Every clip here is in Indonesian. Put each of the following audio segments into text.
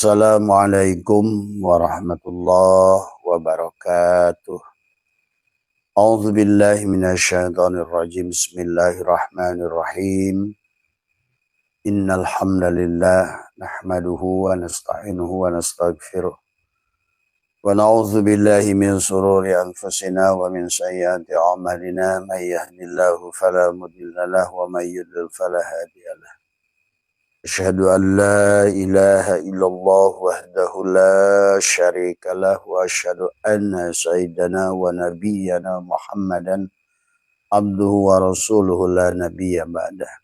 Assalamualaikum warahmatullahi wabarakatuh. A'udzu billahi minasyaitonir rajim. Bismillahirrahmanirrahim. Innal hamdalillah nahmaduhu wa nasta'inuhu wa nastaghfiruh. Wa na'udzu billahi min shururi anfusina wa min sayyiati a'malina. May yahdihillahu fala mudilla lahu wa may yudlil fala hadiya lahu. Asyhadu an la ilaha illallah wahdahu la syarika lah wa asyhadu anna sayyidana wa nabiyyana Muhammadan abduhu wa rasuluhu la nabiyya ba'dah.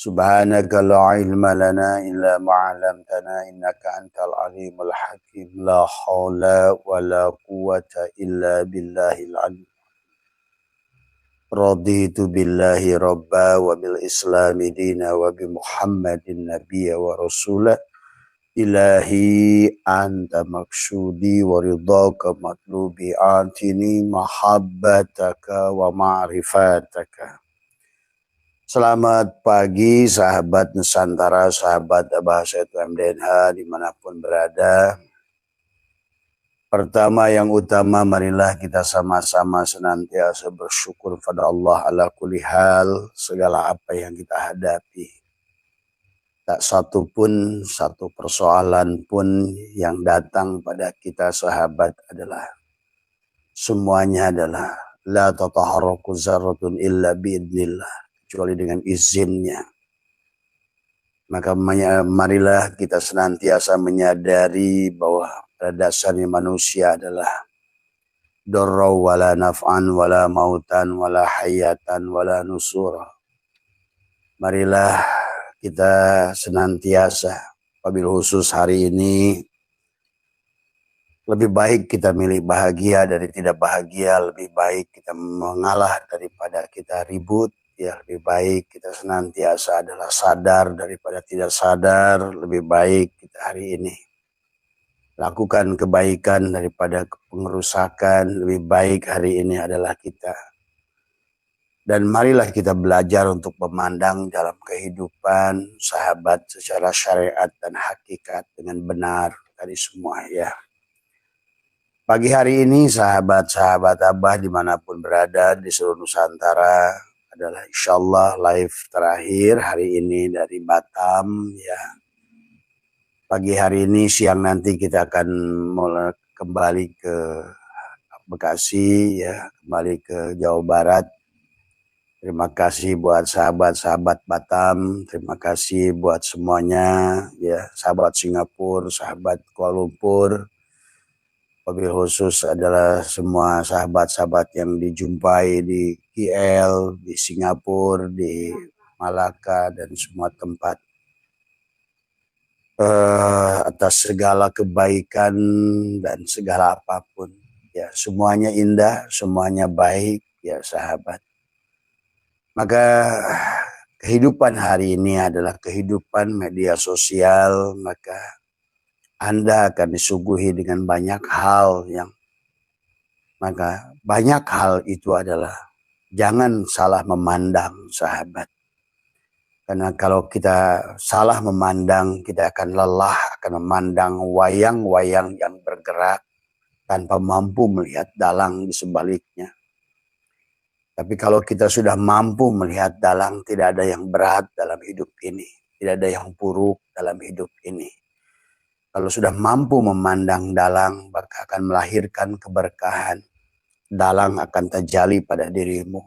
Subhanaka la ilma lana illa ma 'allamtana innaka antal alimul hakim. La haula wa la quwwata illa billahil aliyyil. Raditu billahi rabba wa bil islami dina wa bi muhammadin nabiyya wa rasulah. Ilahi anta maksudi wa ridhaka matlubi atini mahabbataka wa ma'rifataka. Selamat pagi sahabat Nusantara, sahabat bahasa MDNH dimanapun berada. Pertama yang utama, marilah kita sama-sama senantiasa bersyukur pada Allah ala kulli hal, segala apa yang kita hadapi. Tak satu persoalan pun yang datang pada kita sahabat adalah semuanya adalah la tataharraku zarratun illa biidnillah, kecuali dengan izinnya. Maka marilah kita senantiasa menyadari bahwa pada dasarnya manusia adalah darraw wala naf'an wala mautan wala hayatan wala nusura. Marilah kita senantiasa, wabil khusus hari ini, lebih baik kita milih bahagia dari tidak bahagia, lebih baik kita mengalah daripada kita ribut, ya lebih baik kita senantiasa adalah sadar daripada tidak sadar, lebih baik kita hari ini lakukan kebaikan daripada pengerusakan, lebih baik hari ini adalah kita. Dan marilah kita belajar untuk memandang dalam kehidupan sahabat secara syariat dan hakikat dengan benar tadi semua ya. Pagi hari ini sahabat-sahabat Abah dimanapun berada di seluruh Nusantara adalah insyaallah live terakhir hari ini dari Batam ya. Pagi hari ini, siang nanti kita akan mulai kembali ke Bekasi ya, kembali ke Jawa Barat. Terima kasih buat sahabat-sahabat Batam, terima kasih buat semuanya ya, sahabat Singapura, sahabat Kuala Lumpur. Wabil khusus adalah semua sahabat-sahabat yang dijumpai di KL, di Singapura, di Malaka dan semua tempat. Atas segala kebaikan dan segala apapun ya, semuanya indah, semuanya baik ya sahabat. Maka kehidupan hari ini adalah kehidupan media sosial, maka Anda akan disuguhi dengan banyak hal maka banyak hal itu adalah jangan salah memandang sahabat. Karena kalau kita salah memandang, kita akan lelah, akan memandang wayang-wayang yang bergerak tanpa mampu melihat dalang di sebaliknya. Tapi kalau kita sudah mampu melihat dalang, tidak ada yang berat dalam hidup ini. Tidak ada yang buruk dalam hidup ini. Kalau sudah mampu memandang dalang, maka akan melahirkan keberkahan. Dalang akan terjali pada dirimu.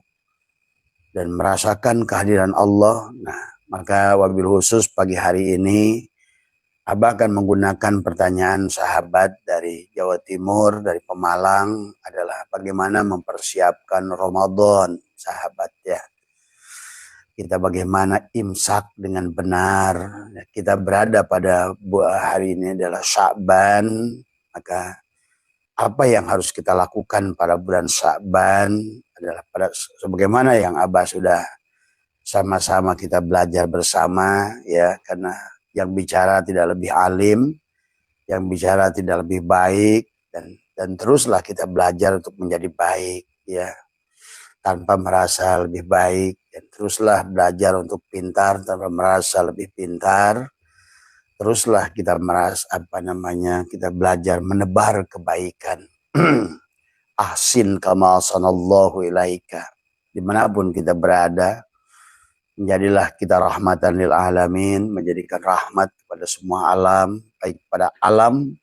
Dan merasakan kehadiran Allah. Nah, maka wabil khusus pagi hari ini Abah akan menggunakan pertanyaan sahabat dari Jawa Timur, dari Pemalang, adalah bagaimana mempersiapkan Ramadan sahabat ya. Kita bagaimana imsak dengan benar. Kita berada pada hari ini adalah Sya'ban, maka apa yang harus kita lakukan pada bulan Sya'ban adalah sebagaimana yang Abah sudah sama-sama kita belajar bersama ya, karena yang bicara tidak lebih alim, yang bicara tidak lebih baik, dan teruslah kita belajar untuk menjadi baik ya, tanpa merasa lebih baik, dan teruslah belajar untuk pintar tanpa merasa lebih pintar. teruslah kita kita belajar menebar kebaikan. Ahsin kama sanallahu ilaika. Dimanapun kita berada, menjadilah kita rahmatan lil alamin, menjadikan rahmat kepada semua alam, baik pada alam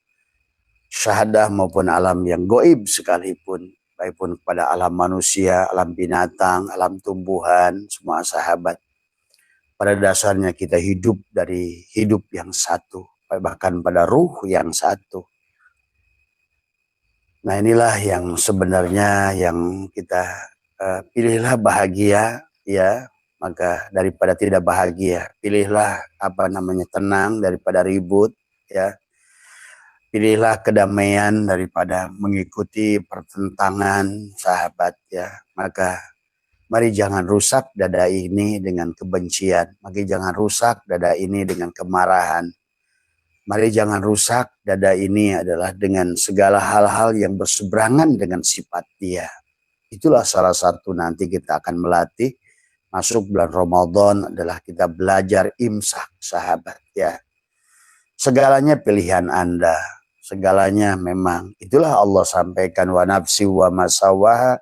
syahadah maupun alam yang goib sekalipun, baik pun kepada alam manusia, alam binatang, alam tumbuhan, semua sahabat. Pada dasarnya kita hidup dari hidup yang satu, bahkan pada ruh yang satu. Nah, inilah yang sebenarnya yang kita pilihlah bahagia, ya. Maka daripada tidak bahagia, pilihlah tenang daripada ribut, ya. Pilihlah kedamaian daripada mengikuti pertentangan, sahabat, ya. Maka mari jangan rusak dada ini dengan kebencian. Mari jangan rusak dada ini dengan kemarahan. Mari jangan rusak dada ini adalah dengan segala hal-hal yang berseberangan dengan sifat dia. Itulah salah satu nanti kita akan melatih. Masuk bulan Ramadan adalah kita belajar imsak, sahabat, ya. Segalanya pilihan Anda. Segalanya memang. Itulah Allah sampaikan, wa nafsi wa masawaha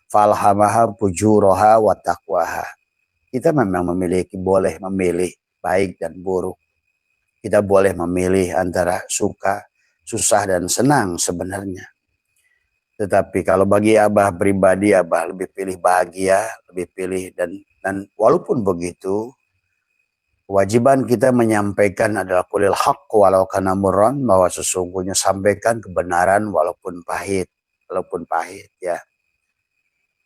falhamaha fujuraha wa taqwaha. Kita memang boleh memilih baik dan buruk. Kita boleh memilih antara suka, susah, dan senang sebenarnya. Tetapi kalau bagi Abah pribadi, Abah lebih pilih bahagia, lebih pilih dan walaupun begitu, kewajiban kita menyampaikan adalah qulil haqq walau kana murran, bahwa sesungguhnya sampaikan kebenaran walaupun pahit, ya.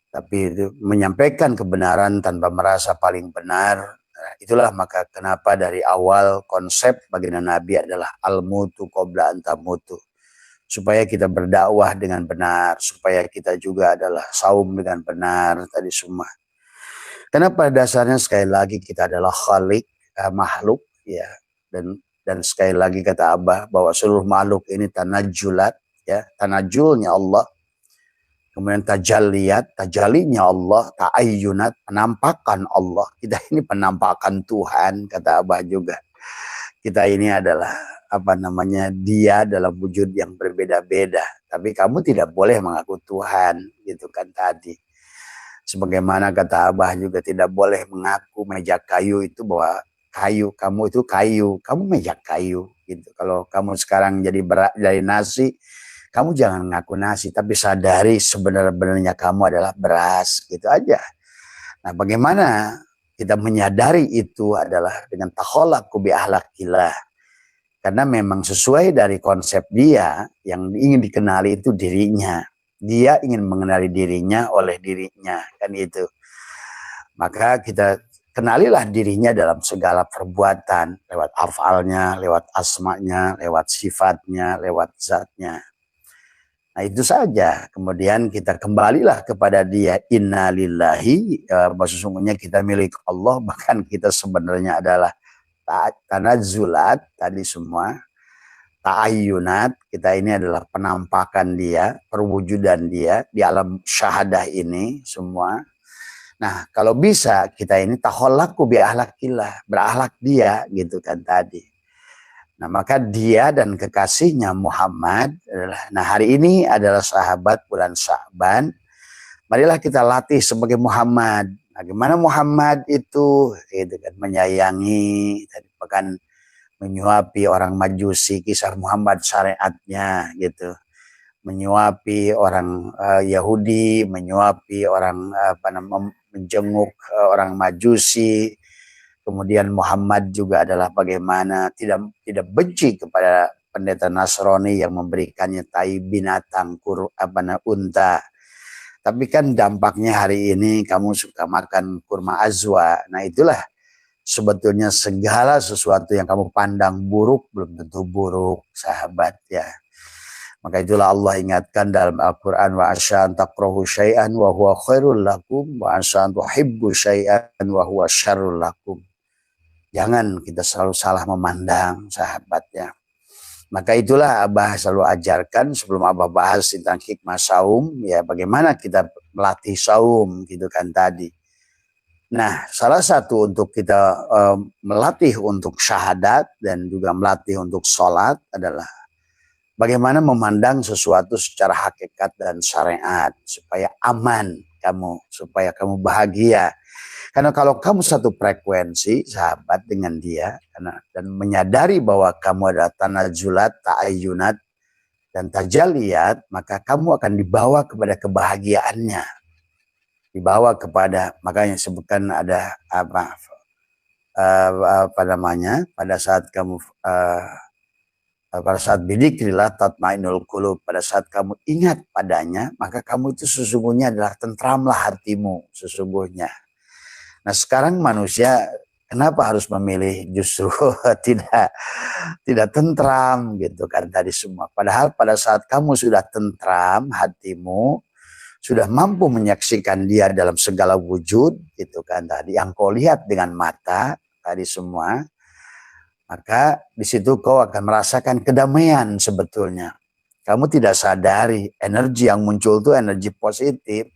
Tapi itu menyampaikan kebenaran tanpa merasa paling benar. Itulah maka kenapa dari awal konsep baginda Nabi adalah al-mutu qabla an tamutu. Supaya kita berdakwah dengan benar, supaya kita juga adalah saum dengan benar tadi semua. Karena pada dasarnya sekali lagi kita adalah khalik, makhluk, ya. Dan sekali lagi kata Abah bahwa seluruh makhluk ini tanajulat, ya, tanajulnya Allah. Kemudian tajalinya Allah, ta'ayyunat, penampakan Allah. Kita ini penampakan Tuhan, kata Abah juga. Kita ini adalah dia dalam wujud yang berbeda-beda. Tapi kamu tidak boleh mengaku Tuhan, gitu kan tadi. Sebagaimana kata Abah juga tidak boleh mengaku meja kayu itu bahwa kamu itu kayu, kamu meja kayu, gitu. Kalau kamu sekarang jadi nasi, kamu jangan ngaku nasi, tapi sadari sebenarnya kamu adalah beras, gitu aja. Nah, bagaimana kita menyadari itu adalah dengan takholaqu bi ahlakillah. Karena memang sesuai dari konsep dia, yang ingin dikenali itu dirinya. Dia ingin mengenali dirinya oleh dirinya, kan itu. Maka kita kenalilah dirinya dalam segala perbuatan, lewat afalnya, lewat asmanya, lewat sifatnya, lewat zatnya. Nah, itu saja. Kemudian kita kembalilah kepada dia. Inna lillahi, sesungguhnya kita milik Allah. Bahkan kita sebenarnya adalah tanazulat tadi semua. Ta'ayyunat, kita ini adalah penampakan dia, perwujudan dia di alam syahadah ini semua. Nah, kalau bisa kita ini takholaqu bi ahlakillah, berakhlak dia, gitu kan tadi. Nah, maka dia dan kekasihnya Muhammad adalah, nah hari ini adalah sahabat bulan Sya'ban. Marilah kita latih sebagai Muhammad. Nah, gimana Muhammad itu? Gitu kan, menyayangi, bahkan menyuapi orang Majusi, kisah Muhammad syariatnya gitu. Menyuapi orang Yahudi, menyuapi orang menjenguk orang Majusi. Kemudian Muhammad juga adalah bagaimana tidak benci kepada pendeta Nasrani yang memberikannya tai binatang unta. Tapi kan dampaknya hari ini kamu suka makan kurma azwa. Nah, itulah sebetulnya segala sesuatu yang kamu pandang buruk belum tentu buruk, sahabat, ya. Maka itulah Allah ingatkan dalam Al-Quran, wa asya'an takrahu syai'an wa huwa khairul lakum wa asya'an tuhibbu syai'an wa huwa syarrul lakum. Jangan kita selalu salah memandang, sahabatnya. Maka itulah Abah selalu ajarkan sebelum Abah bahas tentang hikmah saum, ya bagaimana kita melatih saum, gitu kan tadi. Nah, salah satu untuk kita melatih untuk syahadat dan juga melatih untuk sholat adalah bagaimana memandang sesuatu secara hakikat dan syariat supaya aman kamu, supaya kamu bahagia. Karena kalau kamu satu frekuensi sahabat dengan dia dan menyadari bahwa kamu adalah tanazulat, ta'ayunat, dan tajaliyat, maka kamu akan dibawa kepada kebahagiaannya. Dibawa kepada, makanya sebutkan ada apa namanya, pada saat kamu pada saat bidzikrillah tatmainul qulub, pada saat kamu ingat padanya, maka kamu itu sesungguhnya adalah tentramlah hatimu sesungguhnya. Nah, sekarang manusia kenapa harus memilih justru tidak tentram gitu kan tadi semua. Padahal pada saat kamu sudah tentram hatimu, sudah mampu menyaksikan dia dalam segala wujud gitu kan tadi, yang kau lihat dengan mata tadi semua, maka di situ kau akan merasakan kedamaian sebetulnya. Kamu tidak sadari energi yang muncul itu energi positif.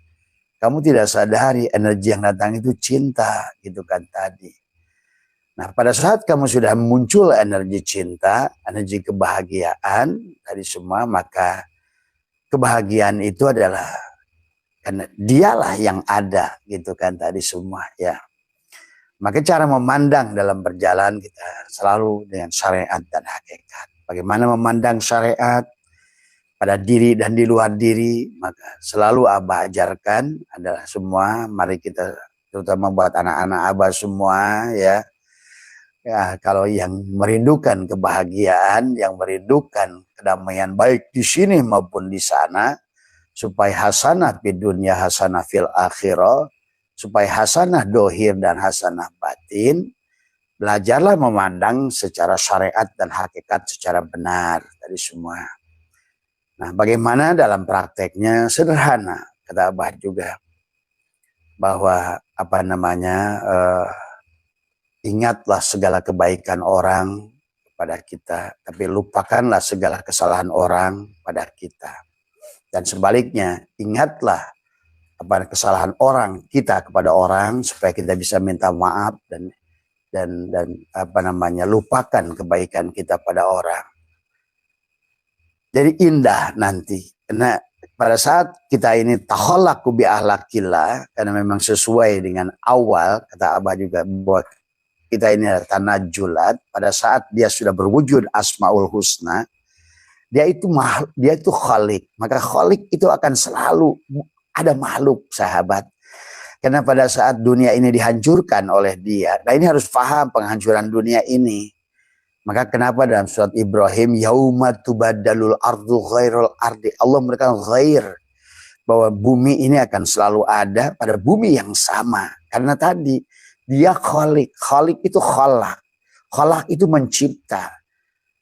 Kamu tidak sadari energi yang datang itu cinta gitu kan tadi. Nah, pada saat kamu sudah muncul energi cinta, energi kebahagiaan tadi semua, maka kebahagiaan itu adalah karena dialah yang ada gitu kan tadi semua ya. Maka cara memandang dalam berjalan kita selalu dengan syariat dan hakikat. Bagaimana memandang syariat pada diri dan di luar diri, maka selalu Abah ajarkan adalah semua, mari kita terutama buat anak-anak Abah semua ya. Ya, kalau yang merindukan kebahagiaan, yang merindukan kedamaian baik di sini maupun di sana, supaya hasanah di dunia, hasanah fil akhirah, supaya hasanah dohir dan hasanah batin, belajarlah memandang secara syariat dan hakikat secara benar tadi semua. Nah, bagaimana dalam prakteknya sederhana, kata Abah juga, bahwa apa namanya, ingatlah segala kebaikan orang pada kita, tapi lupakanlah segala kesalahan orang pada kita. Dan sebaliknya, ingatlah apa kesalahan orang kita kepada orang supaya kita bisa minta maaf dan apa namanya, lupakan kebaikan kita pada orang. Jadi indah nanti, karena pada saat kita ini takhallaqu bi ahlakillah, karena memang sesuai dengan awal kata Abah juga bahwa kita ini adalah tanajulat, pada saat dia sudah berwujud asmaul husna, dia itu khalik, maka khalik itu akan selalu ada makhluk sahabat. Karena pada saat dunia ini dihancurkan oleh dia, nah ini harus paham penghancuran dunia ini. Maka kenapa dalam surat Ibrahim, yauma tubaddalul ardu ghairul ardi, Allah memberikan ghair, bahwa bumi ini akan selalu ada pada bumi yang sama. Karena tadi dia khalik, khalik itu khalaq, khalaq itu mencipta.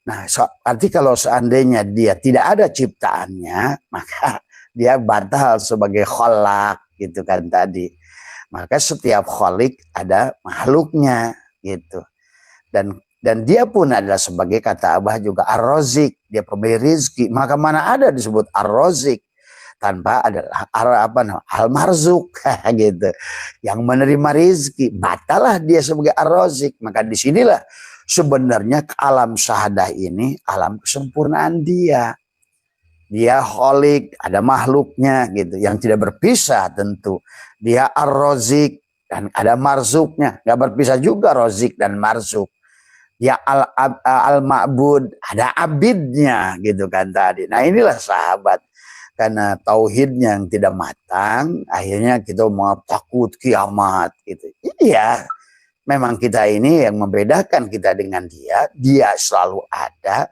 Nah, arti kalau seandainya dia tidak ada ciptaannya, maka dia batal sebagai khalaq gitu kan tadi. Maka setiap khalik ada makhluknya gitu. Dan dia pun adalah sebagai kata Abah juga ar-razik, dia pemberi rizki. Maka mana ada disebut ar-razik tanpa adalah al-marzuk gitu. Yang menerima rizki, batalah dia sebagai ar-razik. Maka disinilah sebenarnya alam syahadah ini alam kesempurnaan dia. Dia kholik, ada makhluknya gitu, yang tidak berpisah tentu. Dia ar-razik dan ada marzuknya, nggak berpisah juga rozik dan marzuk. Dia al-ma'bud, ada abidnya gitu kan tadi. Nah inilah sahabat, karena tauhidnya yang tidak matang, akhirnya kita mau takut kiamat gitu. Iya, memang kita ini yang membedakan kita dengan dia, dia selalu ada,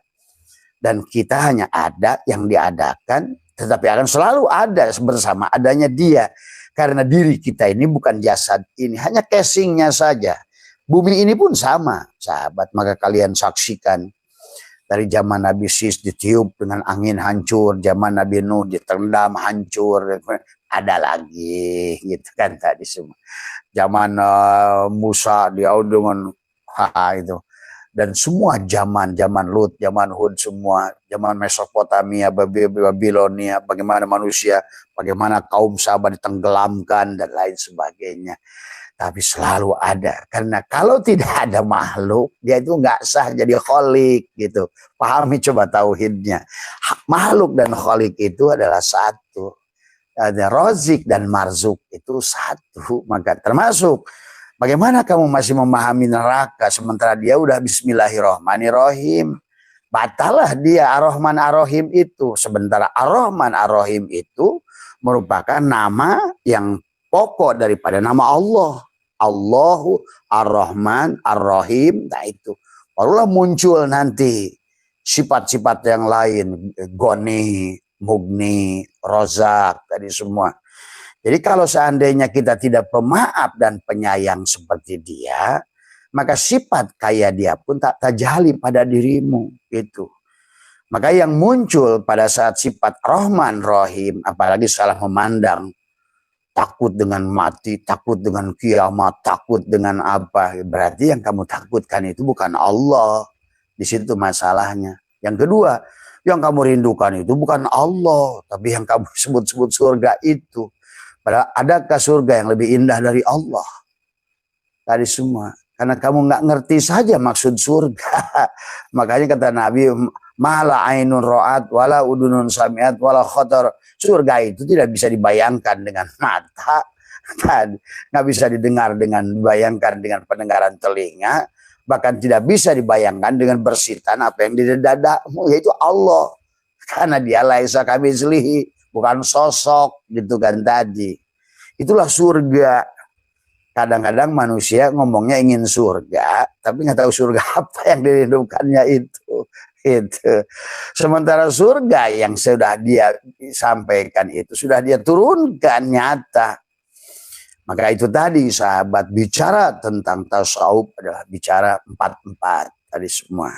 dan kita hanya ada yang diadakan, tetapi akan selalu ada bersama adanya dia. Karena diri kita ini bukan jasad ini, hanya casingnya saja. Bumi ini pun sama, sahabat. Maka kalian saksikan dari zaman Nabi Sis ditiup dengan angin hancur, zaman Nabi Nuh ditendam hancur, ada lagi gitu kan tadi semua. Zaman Musa dengan itu, dan semua zaman Lut, zaman Hud, semua zaman Mesopotamia, Babilonia, bagaimana manusia, bagaimana kaum Sabah ditenggelamkan dan lain sebagainya. tapi selalu ada. Karena kalau tidak ada makhluk, dia itu nggak sah jadi kholik gitu. Pahami coba tauhidnya. Makhluk dan kholik itu adalah satu. Ada rozik dan marzuk itu satu. Maka termasuk bagaimana kamu masih memahami neraka sementara dia udah bismillahirrahmanirrahim. Batalah dia Ar-Rahman Ar-Rahim itu. Sementara Ar-Rahman Ar-Rahim itu merupakan nama yang pokok daripada nama Allah. Allahu Ar-Rahman Ar-Rahim. Nah itu. Barulah muncul nanti sifat-sifat yang lain. Goni, Mugni, Rozak, tadi semua. Jadi kalau seandainya kita tidak pemaaf dan penyayang seperti dia, maka sifat kayak dia pun tak terjalin pada dirimu gitu. Maka yang muncul pada saat sifat Rahman Rahim, apalagi salah memandang, takut dengan mati, takut dengan kiamat, takut dengan apa, berarti yang kamu takutkan itu bukan Allah. Di situ masalahnya. Yang kedua, yang kamu rindukan itu bukan Allah, tapi yang kamu sebut-sebut surga itu. Padahal adakah surga yang lebih indah dari Allah? Tadi semua. Karena kamu nggak ngerti saja maksud surga. Makanya kata Nabi, mala ainun ro'at, wala udunun samiat, wala khotor. Surga itu tidak bisa dibayangkan dengan mata. Kan? Nggak bisa didengar bayangkan dengan pendengaran telinga. Bahkan tidak bisa dibayangkan dengan bersitan apa yang di dadamu, yaitu Allah. Karena dia laisa kamitslihi, bukan sosok gitu kan tadi. Itulah surga. Kadang-kadang manusia ngomongnya ingin surga, tapi nggak tahu surga apa yang dirindukannya itu. Gitu. Sementara surga yang sudah dia sampaikan itu, sudah dia turunkan nyata. Maka itu tadi sahabat, bicara tentang tasawuf adalah bicara empat tadi semua.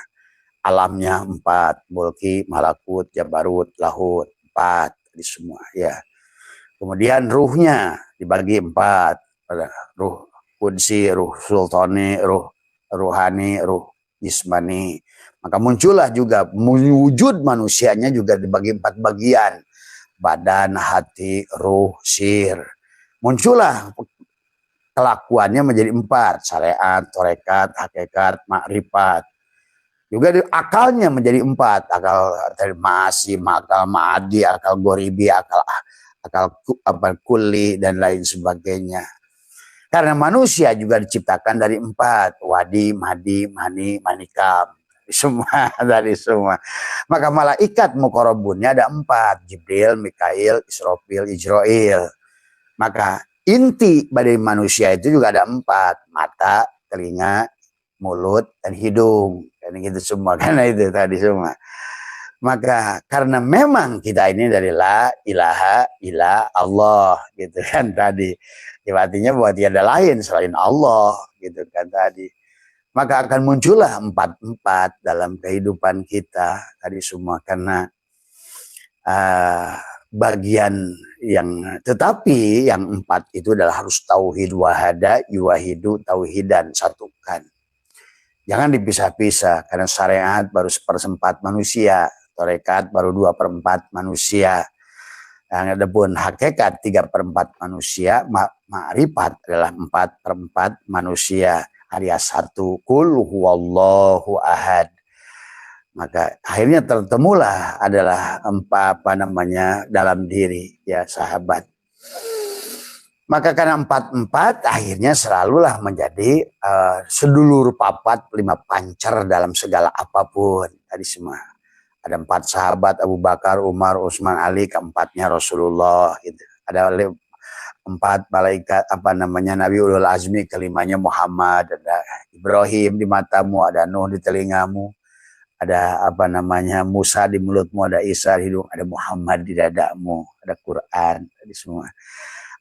Alamnya 4, mulki, malakut, jabarut, lahut, 4 tadi semua ya. Kemudian ruhnya dibagi 4. Ruh kudsi, ruh sultani, ruh ruhani, ruh jismani. Maka muncullah juga wujud manusianya juga dibagi 4 bagian. Badan, hati, ruh, sir. Muncullah kelakuannya menjadi 4. Syariat, torekat, hakikat, makrifat. Juga akalnya menjadi 4. Akal ma'asi, akal ma'adi, akal goribi, akal kulli, dan lain sebagainya. Karena manusia juga diciptakan dari 4. Wadi, madi, mani, manikam. Semua dari semua. Maka malaikat muqarrabunnya ada 4. Jibril, Mikail, Israfil, Ijrail. Maka inti dari manusia itu juga ada 4. Mata, telinga, mulut, dan hidung. Dan gitu semua. Karena itu tadi semua. Maka karena memang kita ini dari la ilaha illa Allah gitu kan tadi. Ya, artinya bahwa tiada lain selain Allah gitu kan tadi. Maka akan muncullah 4 dalam kehidupan kita tadi semua karena bagian yang tetapi yang 4 itu adalah harus tauhid wahada yuwahidu tauhidan, satukan. Jangan dipisah-pisah karena syariat baru 1/4 manusia, tarekat baru 2/4 manusia. Yang ada pun hakikat 3/4 manusia, ma'rifat adalah 4/4 manusia. Alias 1 kul huwallahu ahad. Maka akhirnya tertemulah adalah dalam diri ya sahabat. Maka karena 4/4 akhirnya selalulah menjadi sedulur papat 5 pancer dalam segala apapun tadi semua. Ada 4 sahabat, Abu Bakar, Umar, Utsman, Ali, keempatnya Rasulullah gitu. Ada 4 malaikat Nabi Ulul Azmi, kelimanya Muhammad, ada Ibrahim di matamu, ada Nuh di telingamu, ada Musa di mulutmu, ada Isa di hidung, ada Muhammad di dadamu, ada Quran, tadi semua.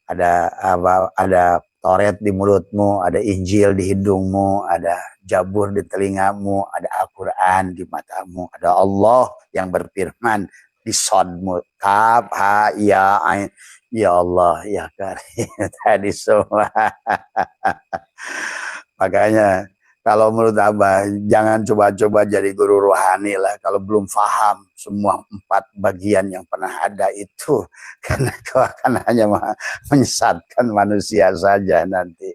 Ada Taurat di mulutmu, ada Injil di hidungmu, ada Jabur di telingamu, ada Al-Quran di matamu, ada Allah yang berfirman di sodmu, kaf, ha, ya, ain, ya Allah, ya karim, tadi semua. Makanya kalau menurut Abah, jangan coba-coba jadi guru rohani lah kalau belum paham semua 4 bagian yang pernah ada itu. Karena kau akan hanya menyesatkan manusia saja nanti.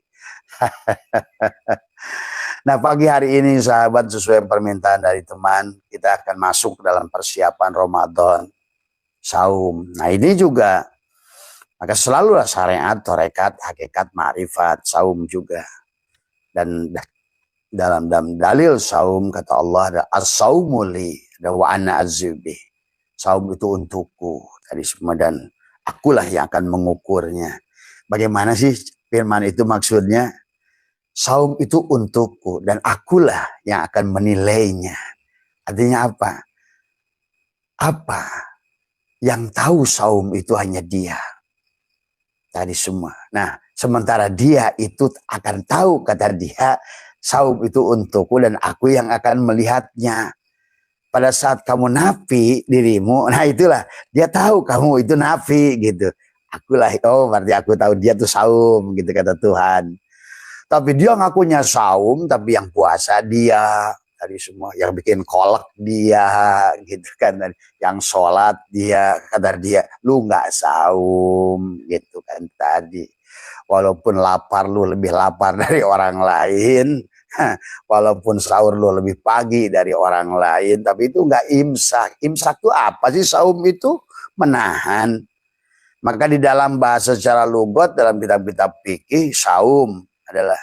Nah, pagi hari ini sahabat, sesuai permintaan dari teman, kita akan masuk dalam persiapan Ramadan, saum. Nah, ini juga maka selalulah syariat, torekat, hakikat, ma'rifat, saum juga. Dan dalam dalil saum kata Allah ada as-saumu li, ada wa ana azzubi. Saum itu untukku tadi semua, dan akulah yang akan mengukurnya. Bagaimana sih firman itu maksudnya? Saum itu untukku dan akulah yang akan menilainya. Artinya apa? Apa yang tahu saum itu hanya dia. Tadi semua. Nah, sementara dia itu akan tahu, kata dia, saum itu untukku dan aku yang akan melihatnya. Pada saat kamu nafi dirimu, nah itulah dia tahu kamu itu nafi gitu. Akulah, oh berarti aku tahu dia tuh saum gitu kata Tuhan. Tapi dia ngakunya saum, tapi yang puasa dia, tadi semua, yang bikin kolak dia, gitu kan, yang sholat dia, kata dia, lu nggak saum, gitu kan tadi. Walaupun lapar lu lebih lapar dari orang lain, walaupun sahur lu lebih pagi dari orang lain, tapi itu nggak imsak. Imsak itu apa sih? Saum itu menahan. Maka di dalam bahasa secara lugat, dalam kitab-kitab fikih, saum adalah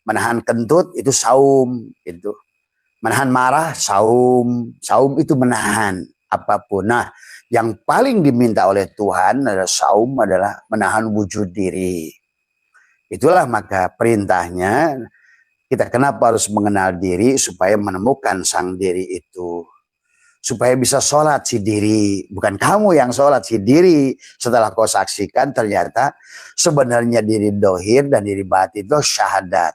menahan kentut, itu saum. Itu menahan marah, saum. Saum itu menahan apapun. Nah, yang paling diminta oleh Tuhan adalah saum, adalah menahan wujud diri. Itulah maka perintahnya, kita kenapa harus mengenal diri, supaya menemukan sang diri itu. Supaya bisa sholat si diri. Bukan kamu yang sholat, si diri. Setelah kau saksikan, ternyata sebenarnya diri dohir dan diri batin itu syahadat.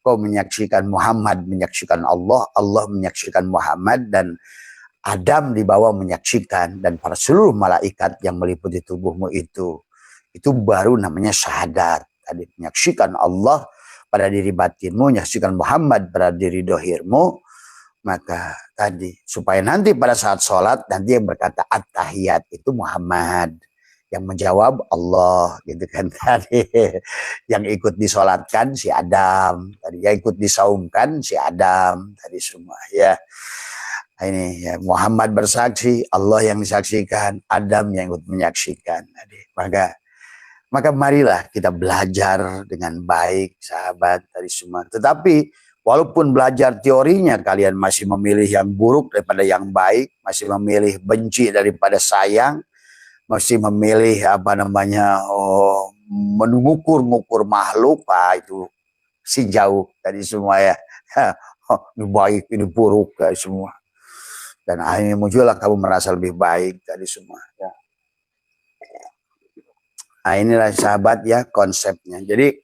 Kau menyaksikan Muhammad, menyaksikan Allah, Allah menyaksikan Muhammad, dan Adam di bawah menyaksikan, dan para seluruh malaikat yang meliputi tubuhmu itu. Itu baru namanya syahadat. Tadi menyaksikan Allah pada diri batinmu, menyaksikan Muhammad pada diri dohirmu. Maka tadi, supaya nanti pada saat sholat, nanti yang berkata at-tahiyat itu Muhammad, yang menjawab Allah, gitu kan tadi. Yang ikut disolatkan si Adam, tadi yang ikut disaumkan si Adam, tadi semua ya. Nah, ini ya, Muhammad bersaksi, Allah yang disaksikan, Adam yang ikut menyaksikan. Tadi. Maka marilah kita belajar dengan baik, sahabat, tadi semua. Tetapi walaupun belajar teorinya kalian masih memilih yang buruk daripada yang baik, masih memilih benci daripada sayang, masih memilih mengukur-ngukur makhluk, itu si jauh tadi semua ya. Ini baik, ini buruk tadi semua. Dan akhirnya muncullah kamu merasa lebih baik tadi semua. Ya. Nah, inilah sahabat ya konsepnya. Jadi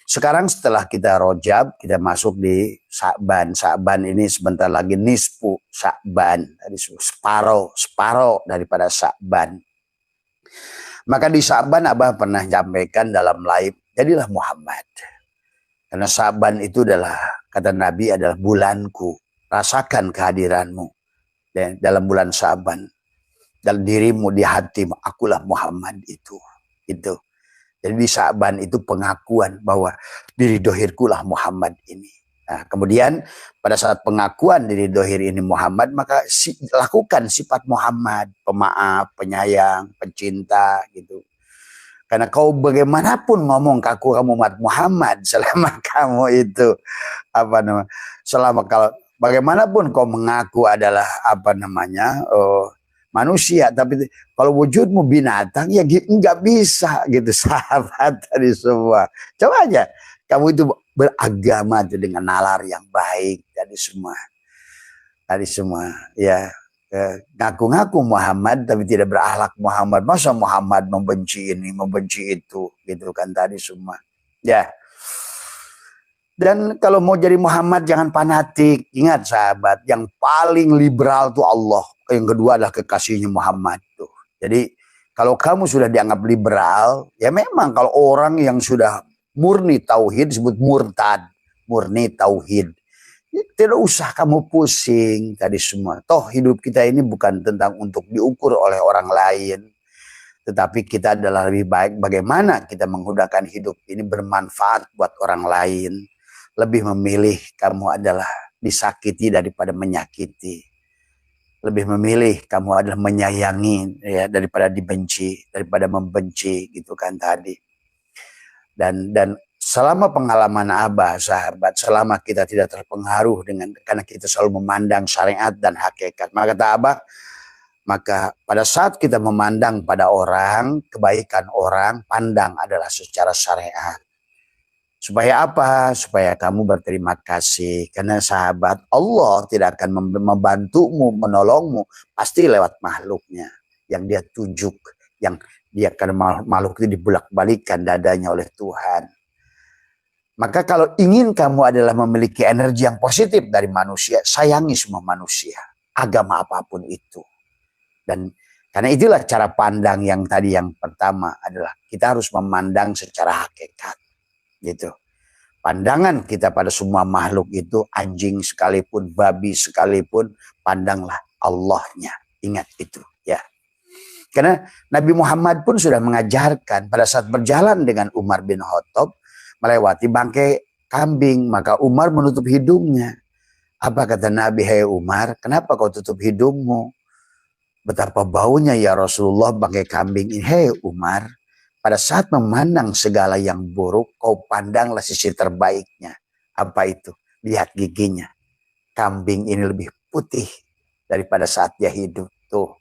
sekarang setelah kita rojab, kita masuk di Sya'ban. Sya'ban ini sebentar lagi nisfu Sya'ban. Separuh daripada Sya'ban. Maka di Sya'ban Abah pernah sampaikan dalam live, jadilah Muhammad. Karena Sya'ban itu adalah, kata Nabi, adalah bulanku. Rasakan kehadiranmu dalam bulan Sya'ban. Dalam dirimu, di hatimu, akulah Muhammad itu. Itu. Jadi di Sya'ban itu pengakuan bahwa diri dohirkulah Muhammad ini. Nah, kemudian pada saat pengakuan diri dohir ini Muhammad, maka lakukan sifat Muhammad, pemaaf, penyayang, pencinta gitu. Karena kau bagaimanapun ngomong kamu umat Muhammad, selama kamu itu kalau bagaimanapun kau mengaku adalah manusia, tapi kalau wujudmu binatang, ya nggak bisa gitu, sahabat tadi semua. Coba aja kamu itu beragama dengan nalar yang baik tadi semua ya, ngaku-ngaku Muhammad tapi tidak berakhlak Muhammad. Masa Muhammad membenci ini, membenci itu, gitu kan tadi semua ya. Dan kalau mau jadi Muhammad jangan fanatik. Ingat sahabat, yang paling liberal tuh Allah. Yang kedua adalah kekasihnya Muhammad tuh. Jadi kalau kamu sudah dianggap liberal, ya memang kalau orang yang sudah murni tauhid disebut murtad, murni tauhid. Tidak usah kamu pusing tadi semua. Toh hidup kita ini bukan tentang untuk diukur oleh orang lain. tetapi kita adalah lebih baik bagaimana kita menggunakan hidup ini bermanfaat buat orang lain. Lebih memilih kamu adalah disakiti daripada menyakiti. Lebih memilih kamu adalah menyayangi ya daripada dibenci, daripada membenci gitu kan tadi. Dan selama pengalaman Abah, sahabat, selama kita tidak terpengaruh karena kita selalu memandang syariat dan hakikat. Maka kata Abah, maka pada saat kita memandang pada orang, kebaikan orang, pandang adalah secara syariat. Supaya apa? Supaya kamu berterima kasih. Karena sahabat, Allah tidak akan membantumu, menolongmu. Pasti lewat makhluknya. Yang dia tunjuk. Yang dia akan makhluk itu dibulak-balikan dadanya oleh Tuhan. Maka kalau ingin kamu adalah memiliki energi yang positif dari manusia, sayangi semua manusia. Agama apapun itu. Dan karena itulah cara pandang yang tadi yang pertama adalah kita harus memandang secara hakikat. Gitu. Pandangan kita pada semua makhluk itu, anjing sekalipun, babi sekalipun, pandanglah Allahnya. Ingat itu ya. Karena Nabi Muhammad pun sudah mengajarkan pada saat berjalan dengan Umar bin Khattab melewati bangkai kambing, maka Umar menutup hidungnya. Apa kata Nabi, "Hai Umar, kenapa kau tutup hidungmu? Betapa baunya ya Rasulullah bangkai kambing ini." "Hei Umar, pada saat memandang segala yang buruk, kau pandanglah sisi terbaiknya." Apa itu? Lihat giginya. Kambing ini lebih putih daripada saat dia hidup. Tuh.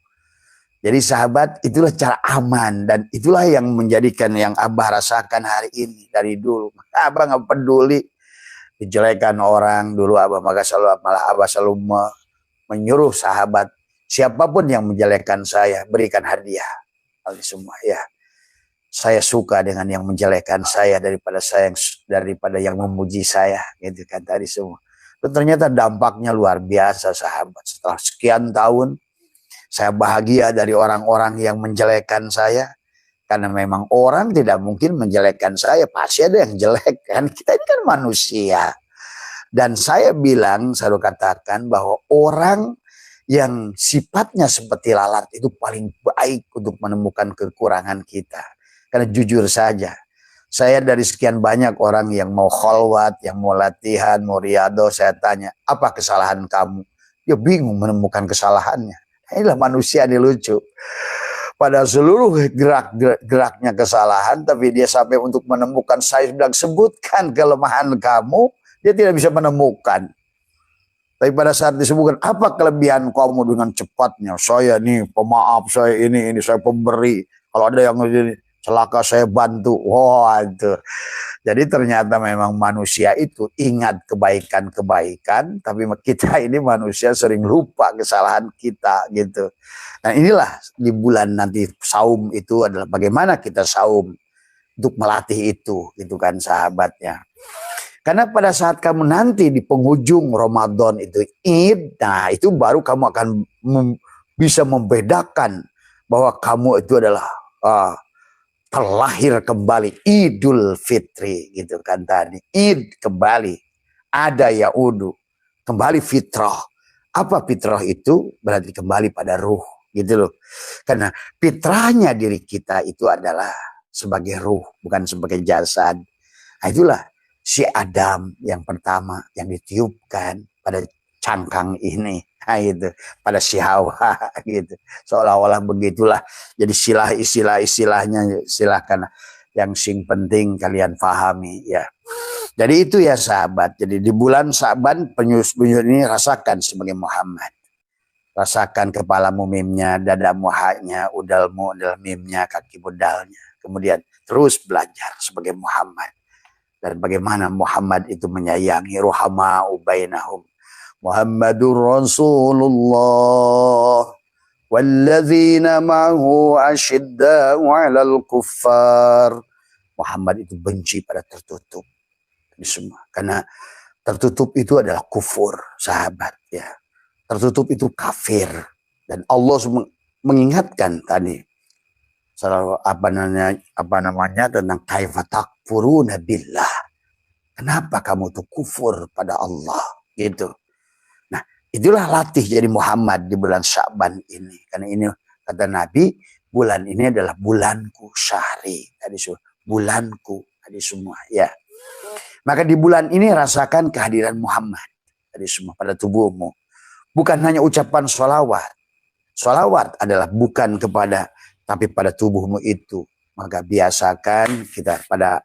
Jadi sahabat, itulah cara aman. Dan itulah yang menjadikan yang Abah rasakan hari ini dari dulu. Abah gak peduli dijelekan orang dulu Abah. Maka malah Abah selalu menyuruh sahabat, siapapun yang menjelekkan saya, berikan hadiah. Hal semua ya. Saya suka dengan yang menjelekkan saya daripada yang memuji saya, gitu kan tadi semua. Dan ternyata dampaknya luar biasa sahabat. Setelah sekian tahun, saya bahagia dari orang-orang yang menjelekkan saya. Karena memang orang tidak mungkin menjelekkan saya, pasti ada yang jelek kan. Kita ini kan manusia. Dan saya selalu katakan bahwa orang yang sifatnya seperti lalat itu paling baik untuk menemukan kekurangan kita. Karena jujur saja, saya dari sekian banyak orang yang mau kholwat, yang mau latihan, mau riado, saya tanya, apa kesalahan kamu? Dia bingung menemukan kesalahannya. Inilah manusia ini lucu. Pada seluruh geraknya kesalahan, tapi dia sampai untuk menemukan, saya bilang sebutkan kelemahan kamu, dia tidak bisa menemukan. Tapi pada saat disebutkan, apa kelebihan kamu dengan cepatnya? Saya nih pemaaf, saya ini saya pemberi. Kalau ada yang celaka saya bantu. Wah itu. Jadi ternyata memang manusia itu ingat kebaikan-kebaikan, tapi kita ini manusia sering lupa kesalahan kita gitu. Nah inilah di bulan nanti saum itu adalah bagaimana kita saum untuk melatih itu, gitu kan sahabatnya. Karena pada saat kamu nanti di penghujung Ramadan itu Id, nah itu baru kamu akan bisa membedakan bahwa kamu itu adalah terlahir kembali, Idul Fitri gitu kan tadi. Id kembali, ada yaudu, kembali fitrah. Apa fitrah itu? Berarti kembali pada ruh gitu loh. Karena fitrahnya diri kita itu adalah sebagai ruh, bukan sebagai jasad. Nah, itulah si Adam yang pertama yang ditiupkan pada cangkang ini. Nah, itu pada si Hawa gitu. Seolah-olah begitulah. Jadi istilahnya silahkan yang sing penting kalian pahami ya. Jadi itu ya sahabat. Jadi di bulan Sa'ban penyusun ini rasakan sebagai Muhammad. Rasakan kepalamu mimnya, dadamu haknya, udalmu adalah mimnya, kaki budalnya. Kemudian terus belajar sebagai Muhammad. Dan bagaimana Muhammad itu menyayangi ruhama'u bainahum. Muhammadur Rasulullah walladzina ma'hu asyidda'u 'alal kuffar. Muhammad itu benci pada tertutup. Ini semua. Karena tertutup itu adalah kufur, sahabat ya. Tertutup itu kafir. Dan Allah mengingatkan tadi selalu apa namanya tentang kaifa takfuruna billah. Kenapa kamu tuh kufur pada Allah gitu. Itulah latih jadi Muhammad di bulan Sya'ban ini. Karena ini kata Nabi, bulan ini adalah bulanku, syahri tadi semua, bulanku tadi semua ya. Maka di bulan ini rasakan kehadiran Muhammad tadi semua pada tubuhmu. Bukan hanya ucapan sholawat. Sholawat adalah bukan kepada, tapi pada tubuhmu itu. Maka biasakan kita pada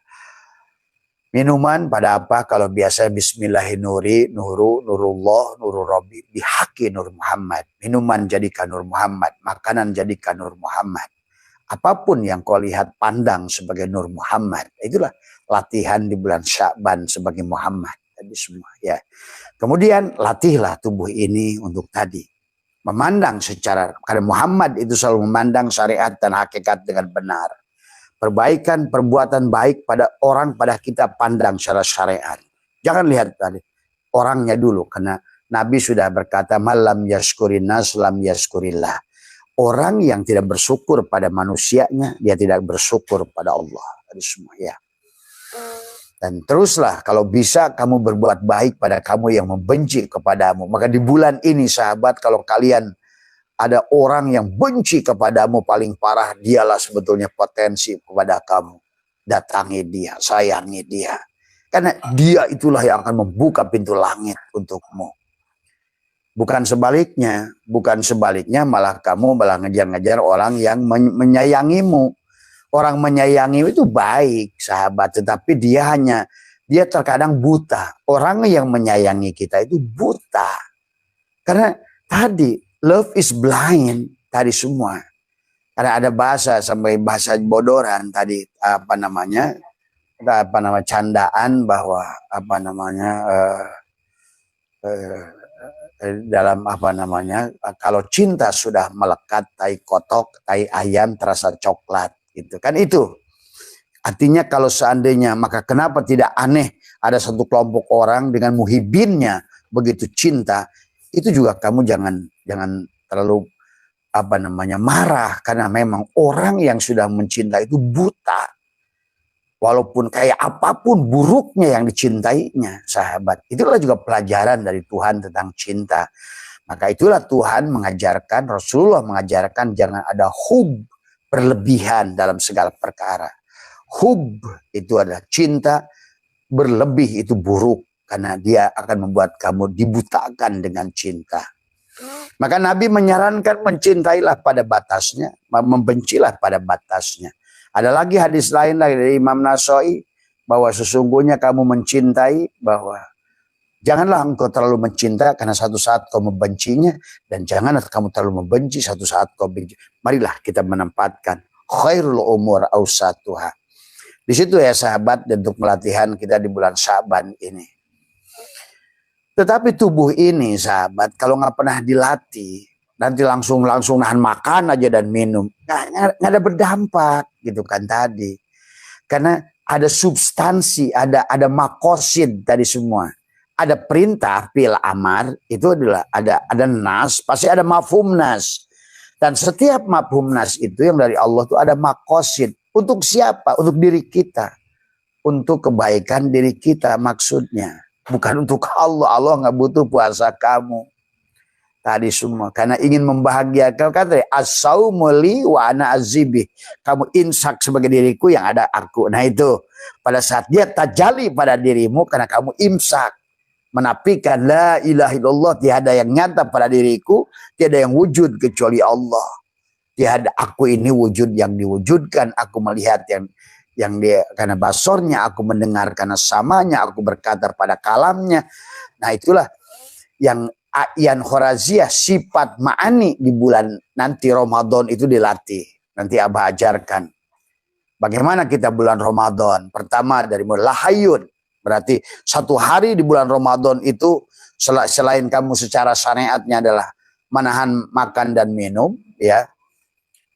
minuman, pada apa? Kalau biasa bismillahirrahmanirrahim, nurullah, nurul rabbi, bihaqi nur Muhammad. Minuman jadikan nur Muhammad, makanan jadikan nur Muhammad. Apapun yang kau lihat pandang sebagai nur Muhammad. Itulah latihan di bulan Sya'ban sebagai Muhammad. Tadi semua ya. Kemudian latihlah tubuh ini untuk tadi. Memandang secara, karena Muhammad itu selalu memandang syariat dan hakikat dengan benar. Perbaikan, perbuatan baik pada orang, pada kita pandang secara syariat. Jangan lihat tadi orangnya dulu. Karena Nabi sudah berkata, malam yaskurin nas lam yaskurillah. Orang yang tidak bersyukur pada manusianya, dia tidak bersyukur pada Allah. Tadi semua ya. Dan teruslah kalau bisa kamu berbuat baik pada kamu yang membenci kepadamu. Maka di bulan ini sahabat, kalau kalian ada orang yang benci kepadamu paling parah, dialah sebetulnya potensi kepada kamu. Datangi dia, sayangi dia. Karena dia itulah yang akan membuka pintu langit untukmu. Bukan sebaliknya malah kamu malah ngejar-ngejar orang yang menyayangimu. Orang menyayangi itu baik sahabat, tetapi dia terkadang buta. Orang yang menyayangi kita itu buta. Karena tadi love is blind tadi semua. Karena ada bahasa sampai bahasa bodoran tadi candaan bahwa dalam kalau cinta sudah melekat tai kotok, tai ayam terasa coklat. Gitu kan itu artinya kalau seandainya, maka kenapa tidak aneh ada satu kelompok orang dengan muhibinnya begitu cinta, itu juga kamu jangan terlalu marah, karena memang orang yang sudah mencinta itu buta, walaupun kayak apapun buruknya yang dicintainya sahabat. Itulah juga pelajaran dari Tuhan tentang cinta. Maka itulah Tuhan mengajarkan, Rasulullah mengajarkan jangan ada hub berlebihan dalam segala perkara. Hub itu adalah cinta, berlebih itu buruk karena dia akan membuat kamu dibutakan dengan cinta. Maka Nabi menyarankan mencintailah pada batasnya, membencilah pada batasnya. Ada lagi hadis lain dari Imam Nasai bahwa sesungguhnya kamu mencintai, bahwa janganlah engkau terlalu mencinta karena satu saat kau membencinya, dan janganlah kamu terlalu membenci satu saat kau benci. Marilah kita menempatkan khairul umur awsatuha. Di situ ya sahabat, untuk melatihan kita di bulan Sya'ban ini. Tetapi tubuh ini sahabat, kalau nggak pernah dilatih, nanti langsung nahan makan aja dan minum, nggak ada berdampak gitu kan tadi. Karena ada substansi, ada makosid tadi semua. Ada perintah fil amar, itu adalah ada nas, pasti ada mafhum nas. Dan setiap mafhum nas itu yang dari Allah itu ada makosid. Untuk siapa? Untuk diri kita. Untuk kebaikan diri kita maksudnya. Bukan untuk Allah. Allah nggak butuh puasa kamu. Tadi semua. Karena ingin membahagiakan. Kata as-saumu li wa ana azibih. Kamu imsak sebagai diriku yang ada aku. Nah itu. Pada saat dia tajali pada dirimu karena kamu imsak. Menafikan la ilaha illallah, tiada yang nyata pada diriku, tiada yang wujud kecuali Allah. Tiada aku ini wujud yang diwujudkan, aku melihat yang dia karena basornya, aku mendengar karena samanya, aku berkata pada kalamnya. Nah itulah yang Ayan Khoraziyah, sifat ma'ani di bulan nanti Ramadan itu dilatih. Nanti Abah ajarkan. Bagaimana kita bulan Ramadan? Pertama dari mulai lahayun. Berarti satu hari di bulan Ramadan itu selain kamu secara syariatnya adalah menahan makan dan minum, ya.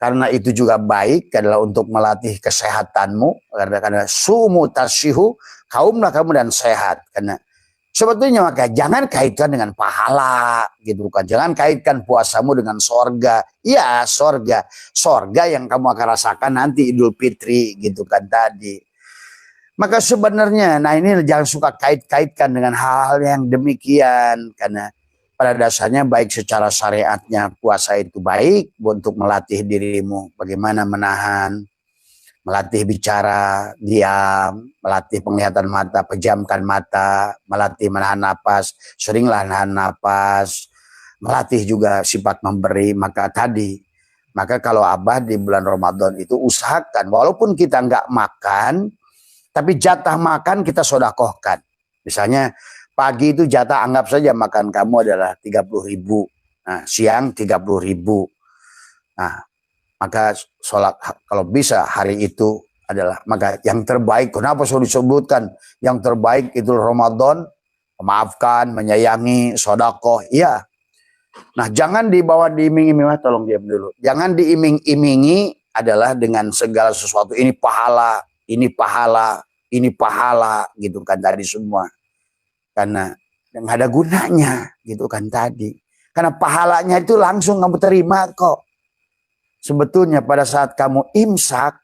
Karena itu juga baik adalah untuk melatih kesehatanmu. Karena sumu tasyihu, kaumlah kamu dan sehat. Karena sebetulnya maka jangan kaitkan dengan pahala, gitu kan. Jangan kaitkan puasamu dengan sorga. Ya sorga yang kamu akan rasakan nanti Idul Fitri, gitu kan tadi. Maka sebenarnya, nah ini jangan suka kait-kaitkan dengan hal-hal yang demikian. Karena pada dasarnya baik secara syariatnya puasa itu baik untuk melatih dirimu bagaimana menahan, melatih bicara, diam, melatih penglihatan mata, pejamkan mata, melatih menahan napas, seringlah nahan napas, melatih juga sifat memberi. Maka kalau Abah di bulan Ramadan itu usahakan, walaupun kita nggak makan, tapi jatah makan kita sodakohkan. Misalnya pagi itu jatah anggap saja makan kamu adalah 30.000. Nah, siang 30.000. Nah, maka sholat kalau bisa hari itu adalah maka yang terbaik. Kenapa sudah disebutkan yang terbaik itu Ramadan? Memaafkan, menyayangi, sodakoh. Iya. Nah, jangan dibawa diiming-imingi. Tolong diam dulu. Jangan diiming-imingi adalah dengan segala sesuatu. Ini pahala, ini pahala, ini pahala gitu kan tadi semua. Karena nggak ada gunanya gitu kan tadi. Karena pahalanya itu langsung kamu terima kok. Sebetulnya pada saat kamu imsak,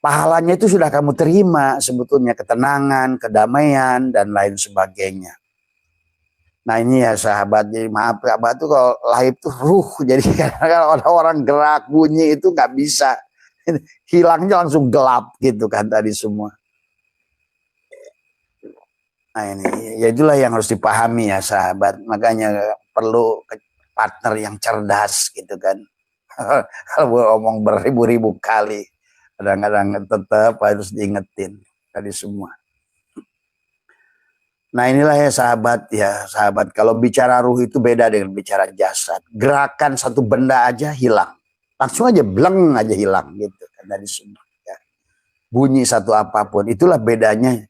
pahalanya itu sudah kamu terima. Sebetulnya ketenangan, kedamaian, dan lain sebagainya. Nah ini ya sahabat, jadi maaf sahabat tuh kalau live tuh jadi kalau orang gerak bunyi itu nggak bisa. Hilangnya langsung gelap gitu kan tadi semua. Nah ini, ya itulah yang harus dipahami ya sahabat. Makanya perlu partner yang cerdas gitu kan. Kalau ngomong beribu-ribu kali, kadang-kadang tetap harus diingetin tadi semua. Nah inilah ya sahabat. Kalau bicara ruh itu beda dengan bicara jasad. Gerakan satu benda aja hilang. Langsung aja bleng aja hilang gitu kan tadi semua. Ya. Bunyi satu apapun, itulah bedanya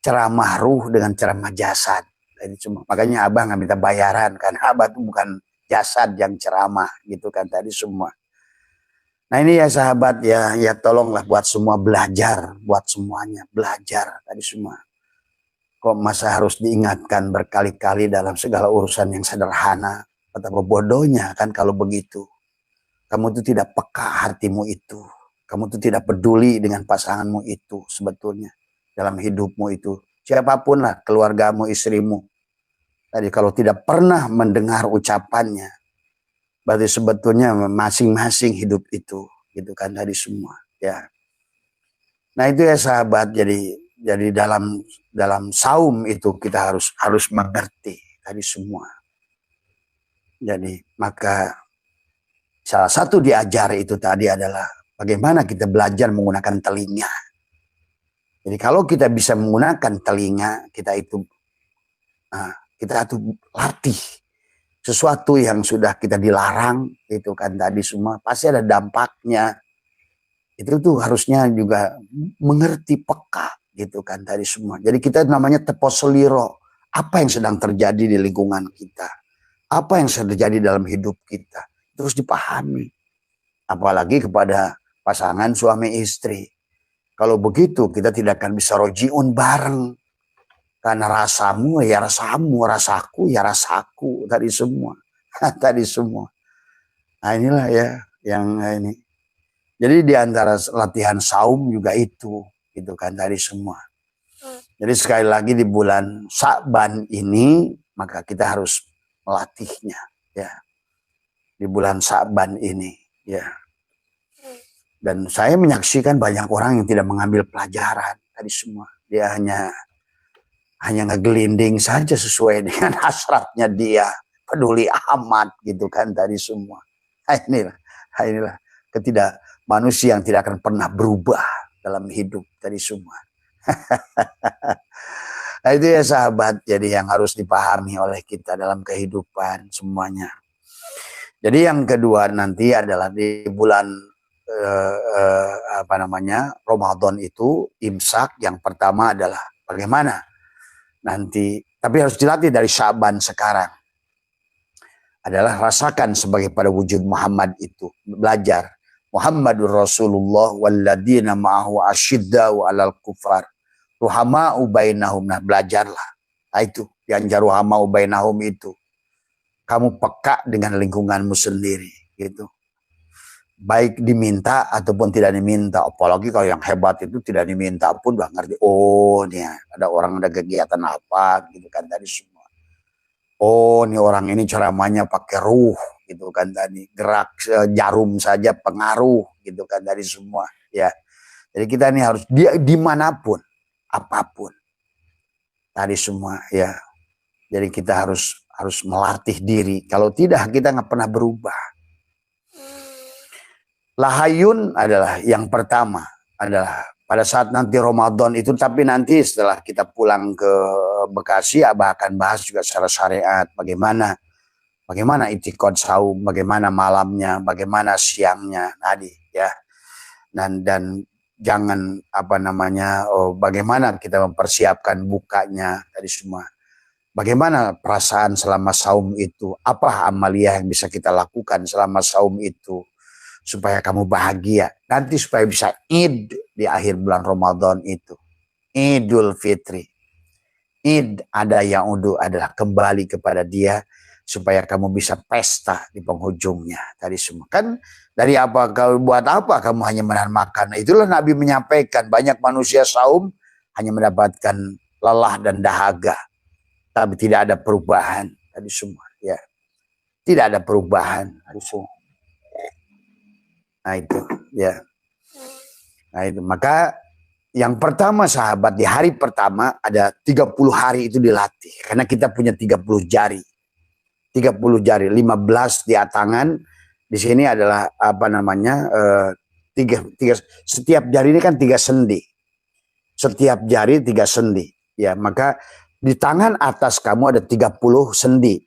ceramah ruh dengan ceramah jasad. Jadi cuma makanya Abah nggak minta bayaran kan, Abah itu bukan jasad yang ceramah gitu kan tadi semua. Nah ini ya sahabat ya tolonglah buat semua belajar, buat semuanya belajar tadi semua. Kok masa harus diingatkan berkali-kali dalam segala urusan yang sederhana? Betapa bodohnya kan kalau begitu. Kamu tuh tidak peka hatimu itu. Kamu tuh tidak peduli dengan pasanganmu itu sebetulnya. Dalam hidupmu itu. Siapapun lah, keluargamu, istrimu. Tadi kalau tidak pernah mendengar ucapannya, berarti sebetulnya masing-masing hidup itu. Gitu kan tadi semua. Ya. Nah itu ya sahabat, jadi dalam saum itu kita harus mengerti tadi semua. Jadi maka salah satu diajar itu tadi adalah bagaimana kita belajar menggunakan telinga. Jadi kalau kita bisa menggunakan telinga, kita itu latih sesuatu yang sudah kita dilarang, itu kan tadi semua pasti ada dampaknya. Itu tuh harusnya juga mengerti peka, gitu kan tadi semua. Jadi kita namanya teposeliro, apa yang sedang terjadi di lingkungan kita, apa yang sedang terjadi dalam hidup kita, terus dipahami. Apalagi kepada pasangan suami istri. Kalau begitu kita tidak akan bisa rojiun bareng. Karena rasamu ya rasamu, rasaku ya rasaku, tadi semua. Tadi semua. Nah inilah ya yang ini. Jadi di antara latihan saum juga itu, gitu kan tadi semua. Jadi sekali lagi di bulan Sya'ban ini, maka kita harus melatihnya, ya. Di bulan Sya'ban ini, ya. Dan saya menyaksikan banyak orang yang tidak mengambil pelajaran tadi semua. Dia hanya ngegelinding saja sesuai dengan hasratnya dia. Peduli amat gitu kan tadi semua. Nah inilah manusia yang tidak akan pernah berubah dalam hidup tadi semua. Nah itu ya sahabat, jadi yang harus dipahami oleh kita dalam kehidupan semuanya. Jadi yang kedua nanti adalah di bulan Ramadan itu imsak. Yang pertama adalah bagaimana nanti, tapi harus dilatih dari Sya'ban sekarang, adalah rasakan sebagai pada wujud Muhammad itu, belajar Muhammadur Rasulullah walladzina ma'ahu asyiddau 'alal kufar ruhama'u bainahum. Nah belajarlah. Nah itu dianjar ruhama'u bainahum itu kamu peka dengan lingkunganmu sendiri gitu. Baik diminta ataupun tidak diminta. Apalagi kalau yang hebat itu tidak diminta pun udah ngerti. Oh nih ada orang ada kegiatan apa gitu kan tadi semua. Oh, ini orang ini ceramahnya pakai ruh gitu kan tadi. Gerak jarum saja pengaruh gitu kan dari semua ya. Jadi kita ini harus dimanapun, apapun tadi semua ya. Jadi kita harus melatih diri. Kalau tidak kita nggak pernah berubah. Lahayun adalah yang pertama, adalah pada saat nanti Ramadan itu, tapi nanti setelah kita pulang ke Bekasi, Abah akan bahas juga secara syariat bagaimana itikad saum, bagaimana malamnya, bagaimana siangnya tadi ya. Dan jangan bagaimana kita mempersiapkan bukanya tadi semua. Bagaimana perasaan selama saum itu? Apa amaliyah yang bisa kita lakukan selama saum itu? Supaya kamu bahagia. Nanti supaya bisa Id di akhir bulan Ramadan itu. Idul Fitri. Id ada yang adalah kembali kepada dia. Supaya kamu bisa pesta di penghujungnya. Tadi semua. Kan dari apa kau buat apa kamu hanya menahan makan. Itulah Nabi menyampaikan. Banyak manusia saum hanya mendapatkan lelah dan dahaga. Tapi tidak ada perubahan tadi semua ya. Tidak ada perubahan tadi semua. Nah itu ya. Nah itu maka yang pertama sahabat di hari pertama ada 30 hari itu dilatih karena kita punya 30 jari. 30 jari, 15 di tangan. Di sini adalah setiap jari ini kan 3 sendi. Setiap jari 3 sendi. Ya, maka di tangan atas kamu ada 30 sendi.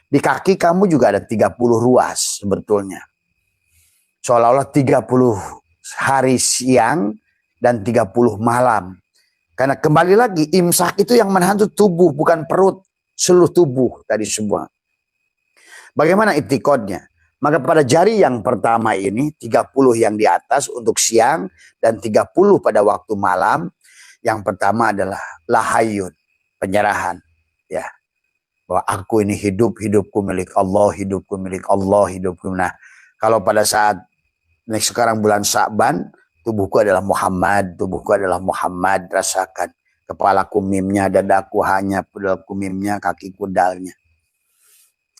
Di kaki kamu juga ada 30 ruas sebetulnya. Seolah-olah 30 hari siang dan 30 malam. Karena kembali lagi imsak itu yang menahan itu tubuh bukan perut. Seluruh tubuh tadi semua. Bagaimana itikadnya? Maka pada jari yang pertama ini 30 yang di atas untuk siang dan 30 pada waktu malam. Yang pertama adalah lahayun. Penyerahan ya, bahwa aku ini hidupku milik Allah, hidupku milik Allah, hidupku. Nah, kalau pada saat sekarang bulan Sya'ban, tubuhku adalah Muhammad, rasakan kepalaku mimnya, dadaku hanya, pedalku mimnya, kakiku dalnya.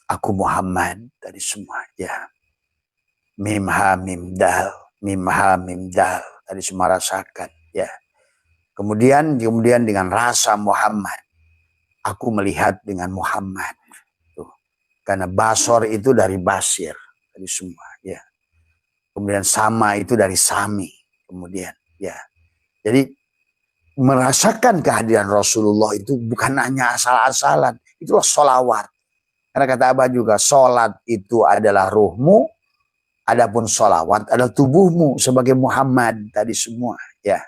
Aku Muhammad tadi semua ya. Mim ha mim dal tadi semua rasakan ya. Kemudian dengan rasa Muhammad. Aku melihat dengan Muhammad. Tuh. Karena basor itu dari basir. Dari semua. Ya. Kemudian sama itu dari sami. Kemudian. Ya. Jadi merasakan kehadiran Rasulullah itu bukan hanya asal-asalan. Itulah sholawat. Karena kata Abah juga. Sholat itu adalah ruhmu. Adapun sholawat adalah tubuhmu. Sebagai Muhammad. Tadi semua. Ya.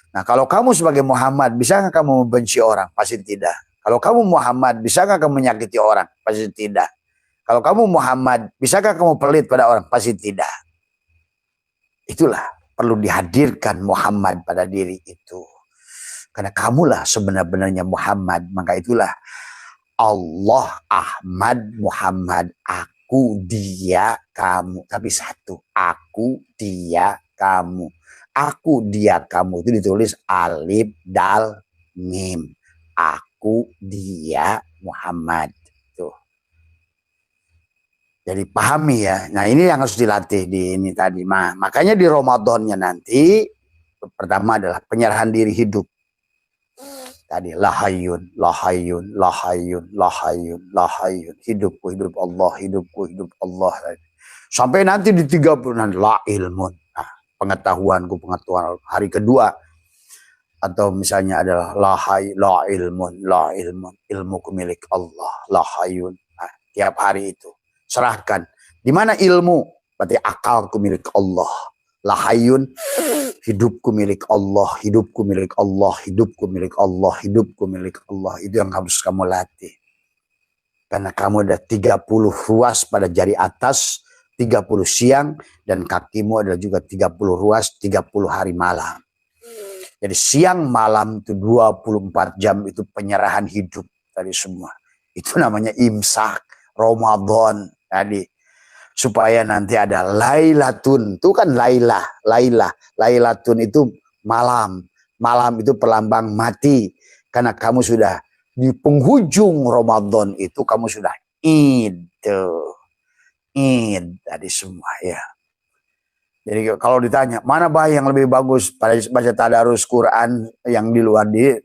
Nah kalau kamu sebagai Muhammad. Bisa nggak kamu membenci orang? Pasti tidak. Kalau kamu Muhammad, bisakah kamu menyakiti orang? Pasti tidak. Kalau kamu Muhammad, bisakah kamu pelit pada orang? Pasti tidak. Itulah perlu dihadirkan Muhammad pada diri itu. Karena kamulah sebenar-benarnya Muhammad. Maka itulah Allah, Ahmad, Muhammad. Aku, dia, kamu. Tapi satu. Aku, dia, kamu. Aku, dia, kamu. Itu ditulis alif, dal, mim. Aku, dia, Muhammad. Tuh. Jadi pahami ya. Nah ini yang harus dilatih di ini tadi. Nah, makanya di Ramadannya nanti pertama adalah penyerahan diri hidup. Tadi lahayun. Hidupku hidup Allah, hidupku hidup Allah. Sampai nanti di 30 nanti la ilmun. Nah, pengetahuan hari kedua. Atau misalnya adalah la ilmun, ilmuku milik Allah, la hayun. Nah, tiap hari itu serahkan. Di mana ilmu? Berarti akalku milik Allah. La hayun, hidupku milik Allah, hidupku milik Allah, hidupku milik Allah, hidupku milik Allah. Itu yang harus kamu latih. Karena kamu ada 30 ruas pada jari atas, 30 siang, dan kakimu adalah juga 30 ruas, 30 hari malam. Jadi siang malam itu 24 jam itu penyerahan hidup tadi semua. Itu namanya imsak Ramadan tadi. Supaya nanti ada lailatun. Itu kan lailatun itu malam. Malam itu pelambang mati. Karena kamu sudah di penghujung Ramadan itu kamu sudah Id. Id tadi semua ya. Jadi kalau ditanya, mana yang lebih bagus pada baca tadarus Quran yang di luar diri?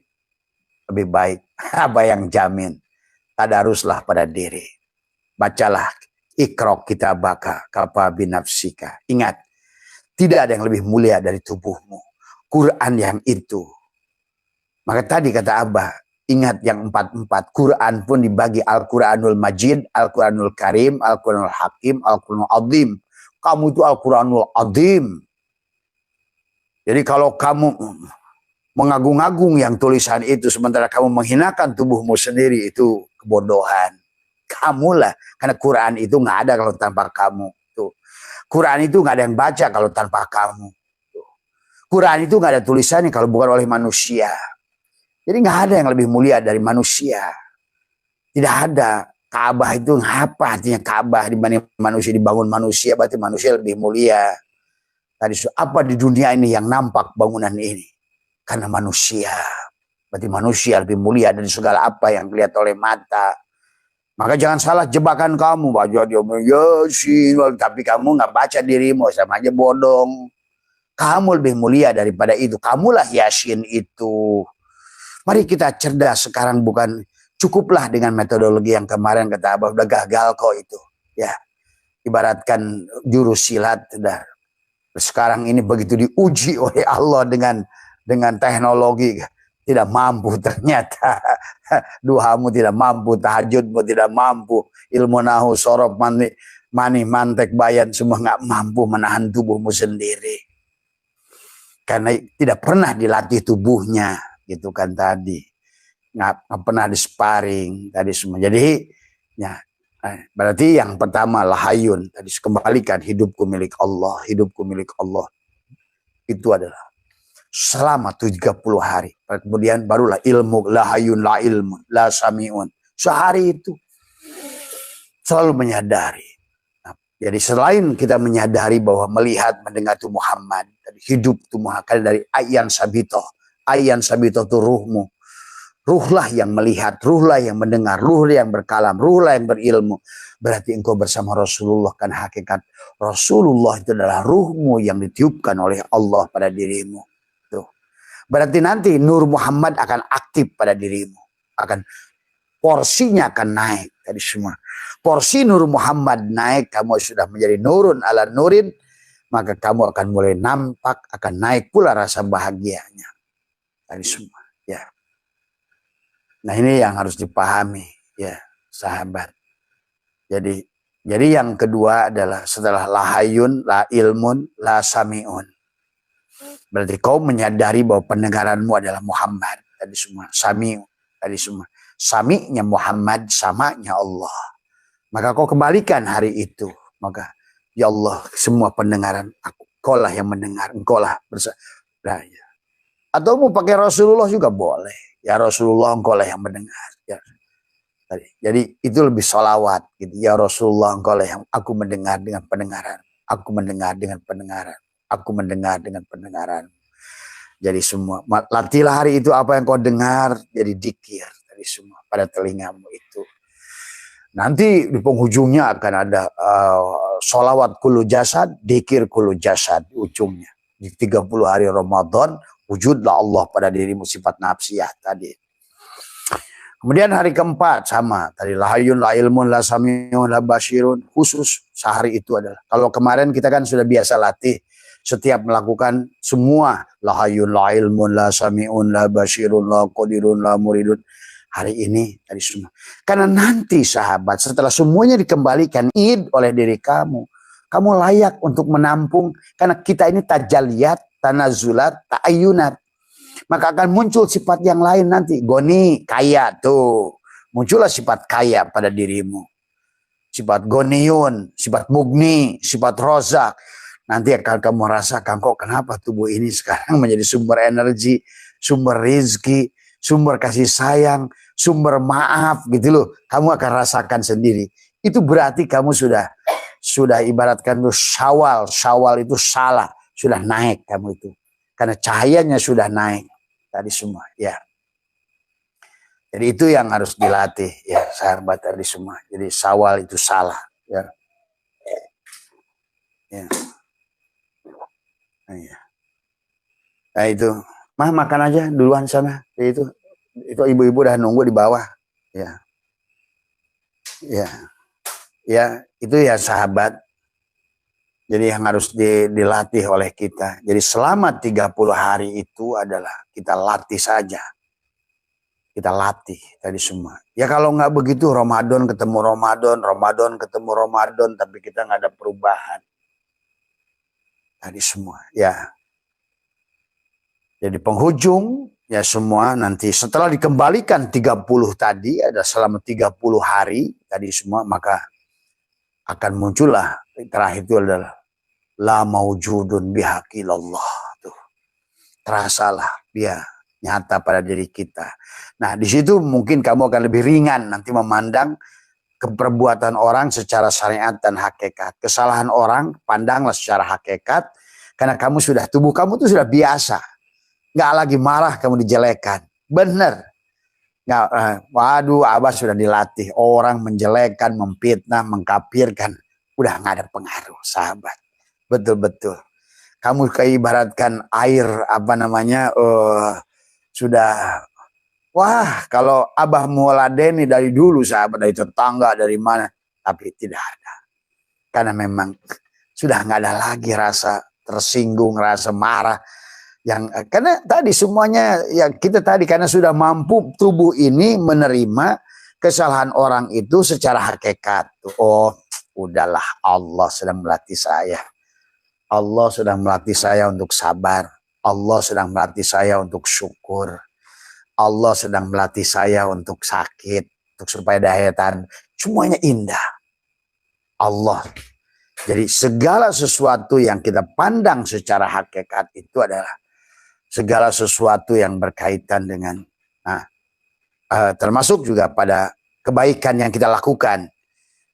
Lebih baik. Apa yang jamin? Tadaruslah pada diri. Bacalah Iqra kitabaka kafa binafsika. Ingat, tidak ada yang lebih mulia dari tubuhmu. Quran yang itu. Maka tadi kata Abah, ingat yang 4-4. Quran pun dibagi Al-Quranul Majid, Al-Quranul Karim, Al-Quranul Hakim, Al-Quranul Azim. Kamu itu Al-Quranul Azim. Jadi kalau kamu mengagung-agung yang tulisan itu, sementara kamu menghinakan tubuhmu sendiri, itu kebodohan. Kamulah, karena Quran itu nggak ada kalau tanpa kamu. Tuh. Quran itu nggak ada yang baca kalau tanpa kamu. Tuh. Quran itu nggak ada tulisannya kalau bukan oleh manusia. Jadi nggak ada yang lebih mulia dari manusia. Tidak ada. Ka'bah itu apa artinya Ka'bah dibanding manusia, dibangun manusia, berarti manusia lebih mulia. Tadi apa di dunia ini yang nampak bangunan ini? Karena manusia. Berarti manusia lebih mulia dari segala apa yang dilihat oleh mata. Maka jangan salah jebakan kamu. Baca dia Yasin, tapi kamu nggak baca dirimu, sama aja bodong. Kamu lebih mulia daripada itu. Kamulah Yasin itu. Mari kita cerdas sekarang, bukan cukuplah dengan metodologi yang kemarin kata Abah, udah gagal kok itu. Ya, ibaratkan jurus silat sudah. Sekarang ini begitu diuji oleh Allah dengan teknologi, tidak mampu ternyata. Duhamu tidak mampu, tahajudmu tidak mampu, ilmu nahu, sorof, mani, mantek, bayan, semua nggak mampu menahan tubuhmu sendiri. Karena tidak pernah dilatih tubuhnya, gitu kan tadi. Nggak pernah disparing tadi semua. Jadi ya, berarti yang pertama lahayun, tadi kembalikan hidupku milik Allah, hidupku milik Allah. Itu adalah selama 30 hari. Kemudian barulah ilmu, lahayun, la ilmu, la samiun. Sehari itu selalu menyadari. Nah, jadi selain kita menyadari bahwa melihat, mendengar itu Muhammad, hidup itu Muhammad, dari ayan sabito. Ayan sabito itu ruhmu. Ruhlah yang melihat, ruhlah yang mendengar, ruhlah yang berkalam, ruhlah yang berilmu. Berarti engkau bersama Rasulullah, kan hakikat Rasulullah itu adalah ruhmu yang ditiupkan oleh Allah pada dirimu. Tuh. Berarti nanti Nur Muhammad akan aktif pada dirimu. Porsinya akan naik tadi semua. Porsi Nur Muhammad naik, kamu sudah menjadi nurun ala nurin, maka kamu akan mulai nampak, akan naik pula rasa bahagianya. Tadi semua. Ya. Nah ini yang harus dipahami ya sahabat. Jadi yang kedua adalah setelah lahayun, la ilmun, la samiun. Berarti kau menyadari bahwa pendengaranmu adalah Muhammad. Tadi semua. Sami'u. Tadi semua. Sami'nya Muhammad, samanya Allah. Maka kau kembalikan hari itu. Maka ya Allah, semua pendengaran aku. Kau lah yang mendengar. Engkau lah nah, ya. Atau mau pakai Rasulullah juga boleh. Ya Rasulullah, engkau lah yang mendengar. Ya. Jadi itu lebih sholawat. Gitu. Ya Rasulullah, engkau lah yang aku mendengar dengan pendengaran. Aku mendengar dengan pendengaran. Aku mendengar dengan pendengaran. Jadi semua. Latihlah hari itu apa yang kau dengar. Jadi dikir. Jadi semua pada telingamu itu. Nanti di penghujungnya akan ada sholawat kulu jasad. Dikir kulu jasad. Di ujungnya. Di 30 hari Ramadan. Wujudlah Allah pada dirimu, sifat nafsiyah tadi. Kemudian hari keempat sama. Tadi lahayun, la ilmun, la samiun, la basyirun. Khusus sehari itu adalah. Kalau kemarin kita kan sudah biasa latih. Setiap melakukan semua. Lahayun, la ilmun, la samiun, la basyirun, la qadirun, la muridun. Hari ini tadi semua. Karena nanti sahabat setelah semuanya dikembalikan id oleh diri kamu. Kamu layak untuk menampung. Karena kita ini tajaliyat, tanazulat, ta'ayunat. Maka akan muncul sifat yang lain nanti. Goni, kaya tuh. Muncullah sifat kaya pada dirimu. Sifat goniun, sifat mugni, sifat rozak. Nanti akan kamu rasakan kok kenapa tubuh ini sekarang menjadi sumber energi, sumber rizki, sumber kasih sayang, sumber maaf gitu loh. Kamu akan rasakan sendiri. Itu berarti kamu sudah ibaratkan itu syawal itu salah. Sudah naik kamu itu. Karena cahayanya sudah naik. Tadi semua. Ya. Jadi itu yang harus dilatih ya sahabat tadi semua. Jadi Syawal itu salah ya. Ya. Nah, ya. Nah itu, mah makan aja duluan sana. Itu ibu-ibu udah nunggu di bawah. Ya, ya, ya itu ya sahabat. Jadi yang harus dilatih oleh kita. Jadi selama 30 hari itu adalah kita latih saja. Kita latih tadi semua. Ya kalau nggak begitu Ramadan ketemu Ramadan, Ramadan ketemu Ramadan, tapi kita nggak ada perubahan. Tadi semua, ya. Jadi penghujung ya semua nanti setelah dikembalikan 30 tadi ada selama 30 hari tadi semua, maka akan muncullah terakhir itu adalah la maujudun bihaqillallah, tuh terasalah dia nyata pada diri kita. Nah di situ mungkin kamu akan lebih ringan nanti memandang keperbuatan orang secara syariat dan hakikat. Kesalahan orang pandanglah secara hakikat, karena kamu sudah, tubuh kamu tuh sudah biasa. Nggak lagi marah kamu dijelekan. Bener. Nggak, waduh, Abah sudah dilatih. Orang menjelekan, memfitnah, mengkafirkan. Udah nggak ada pengaruh, sahabat. Betul-betul. Kamu keibaratkan air, sudah, wah kalau Abah muladeni dari dulu, sahabat, dari tetangga, dari mana. Tapi tidak ada. Karena memang sudah nggak ada lagi rasa tersinggung, rasa marah. Karena tadi semuanya ya kita tadi karena sudah mampu tubuh ini menerima kesalahan orang itu secara hakikat. Oh, udahlah, Allah sedang melatih saya. Allah sedang melatih saya untuk sabar. Allah sedang melatih saya untuk syukur. Allah sedang melatih saya untuk sakit, untuk supaya daya tahan. Semuanya indah. Allah. Jadi segala sesuatu yang kita pandang secara hakikat itu adalah segala sesuatu yang berkaitan dengan termasuk juga pada kebaikan yang kita lakukan.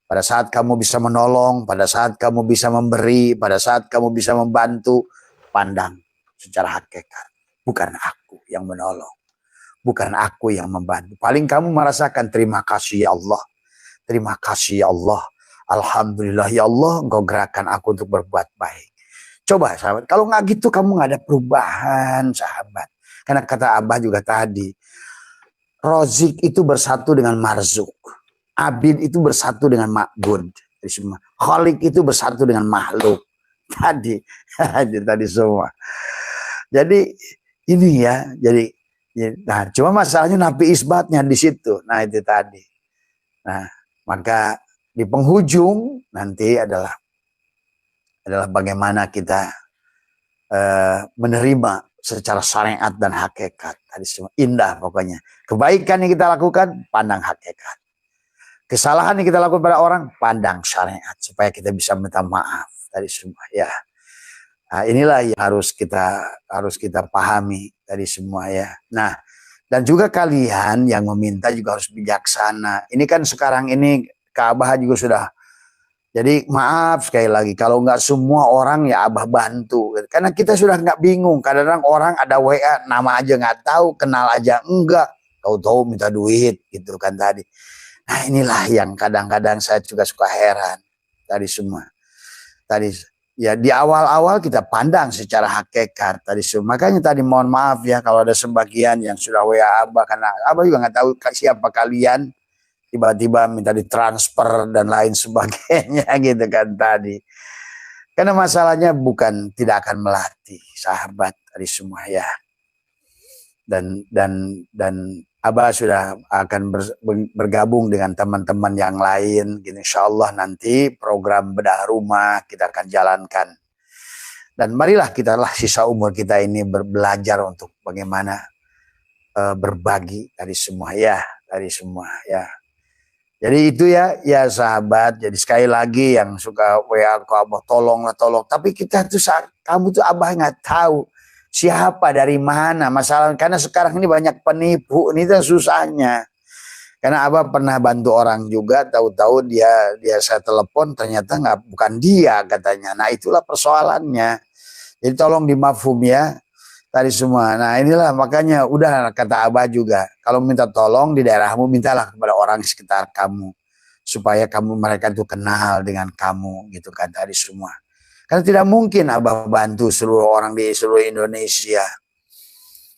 Pada saat kamu bisa menolong, pada saat kamu bisa memberi, pada saat kamu bisa membantu, pandang secara hakikat. Bukan aku yang menolong, bukan aku yang membantu. Paling kamu merasakan terima kasih ya Allah, terima kasih ya Allah, alhamdulillah ya Allah, engkau gerakan aku untuk berbuat baik. Coba sahabat, kalau nggak gitu kamu nggak ada perubahan sahabat. Karena kata Abah juga tadi, Rozik itu bersatu dengan Marzuk. Abid itu bersatu dengan Ma'bud. Khalik itu bersatu dengan makhluk. Tadi semua. Jadi ini ya, nah cuma masalahnya nafi isbatnya di situ. Nah itu tadi. Nah maka di penghujung nanti adalah bagaimana kita menerima secara syariat dan hakikat. Tadi semua indah pokoknya. Kebaikan yang kita lakukan, pandang hakikat. Kesalahan yang kita lakukan pada orang, pandang syariat. Supaya kita bisa minta maaf. Tadi semua ya. Nah, inilah yang harus kita pahami tadi semua ya. Nah, dan juga kalian yang meminta juga harus bijaksana. Ini kan sekarang ini Ka'bah juga sudah. Jadi maaf sekali lagi, kalau nggak semua orang ya Abah bantu. Karena kita sudah nggak bingung. Kadang-kadang orang ada WA, nama aja nggak tahu, kenal aja enggak. Tahu-tahu minta duit gitu kan tadi. Nah inilah yang kadang-kadang saya juga suka heran. Tadi semua. Tadi ya di awal-awal kita pandang secara hakikat. Tadi semua. Makanya tadi mohon maaf ya kalau ada sebagian yang sudah WA Abah. Karena Abah juga nggak tahu siapa kalian. Tiba-tiba minta ditransfer dan lain sebagainya gitu kan tadi. Karena masalahnya bukan tidak akan melatih sahabat tadi semua ya. Dan Abah sudah akan bergabung dengan teman-teman yang lain. Insya Allah nanti program bedah rumah kita akan jalankan. Dan marilah sisa umur kita ini belajar untuk bagaimana berbagi dari semua ya. Jadi itu ya sahabat. Jadi sekali lagi yang suka WA ke Abah tolong. Tapi kita tuh kamu tuh Abah nggak tahu siapa dari mana masalah. Karena sekarang ini banyak penipu. Ini tuh susahnya. Karena Abah pernah bantu orang juga. Tahu-tahu dia saya telepon ternyata bukan dia katanya. Nah itulah persoalannya. Jadi tolong dimafhum ya. tadi semua. Nah inilah makanya udah kata Abah juga, kalau minta tolong di daerahmu mintalah kepada orang di sekitar kamu supaya mereka itu kenal dengan kamu gitu kan tadi semua. Karena tidak mungkin Abah bantu seluruh orang di seluruh Indonesia.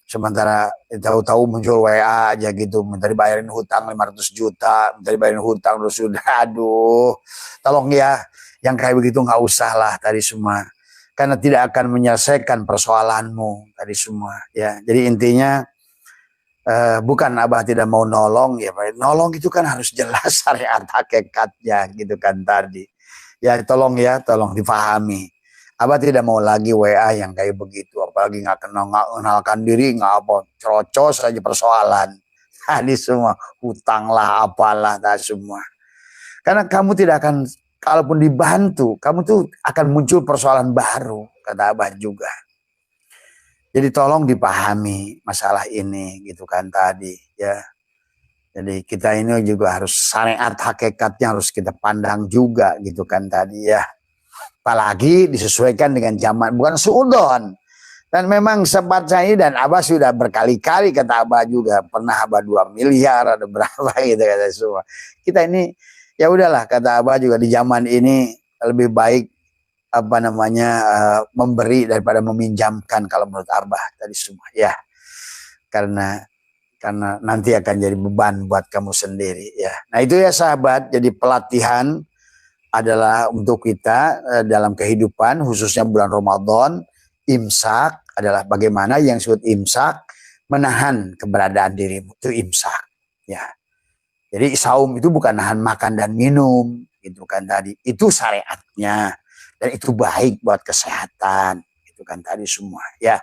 Sementara tahu-tahu muncul WA aja gitu, minta dibayarin hutang 500 juta, minta dibayarin hutang terus sudah, aduh, tolong ya, yang kayak begitu nggak usah lah tadi semua, karena tidak akan menyelesaikan persoalanmu tadi semua ya. Jadi intinya bukan Abah tidak mau nolong ya, nolong itu kan harus jelas syariat hakikatnya gitu kan tadi. Ya tolong ya, tolong dipahami. Abah tidak mau lagi WA yang kayak begitu, apalagi nggak kenalkan diri, nggak apa, cerocos saja persoalan. Tadi semua hutang lah, apalah, tadi semua. Karena kamu tidak akan, kalaupun dibantu, kamu tuh akan muncul persoalan baru, kata Abah juga. Jadi tolong dipahami masalah ini, gitu kan tadi, ya. Jadi kita ini juga harus syariat hakikatnya harus kita pandang juga, gitu kan tadi ya. Apalagi disesuaikan dengan zaman, bukan suudon. Dan memang sempat saya dan Abah sudah berkali-kali, kata Abah juga, pernah Abah 2 miliar ada berapa gitu kata semua. Kita ini ya udahlah, kata Abah juga, di zaman ini lebih baik apa namanya memberi daripada meminjamkan kalau menurut Abah tadi semua ya. Karena nanti akan jadi beban buat kamu sendiri ya. Nah itu ya sahabat, jadi pelatihan adalah untuk kita dalam kehidupan, khususnya bulan Ramadan. Imsak adalah bagaimana yang disebut imsak, menahan keberadaan dirimu, itu imsak ya. Jadi saum itu bukan nahan makan dan minum gitu kan tadi, itu syariatnya dan itu baik buat kesehatan gitu kan tadi semua ya.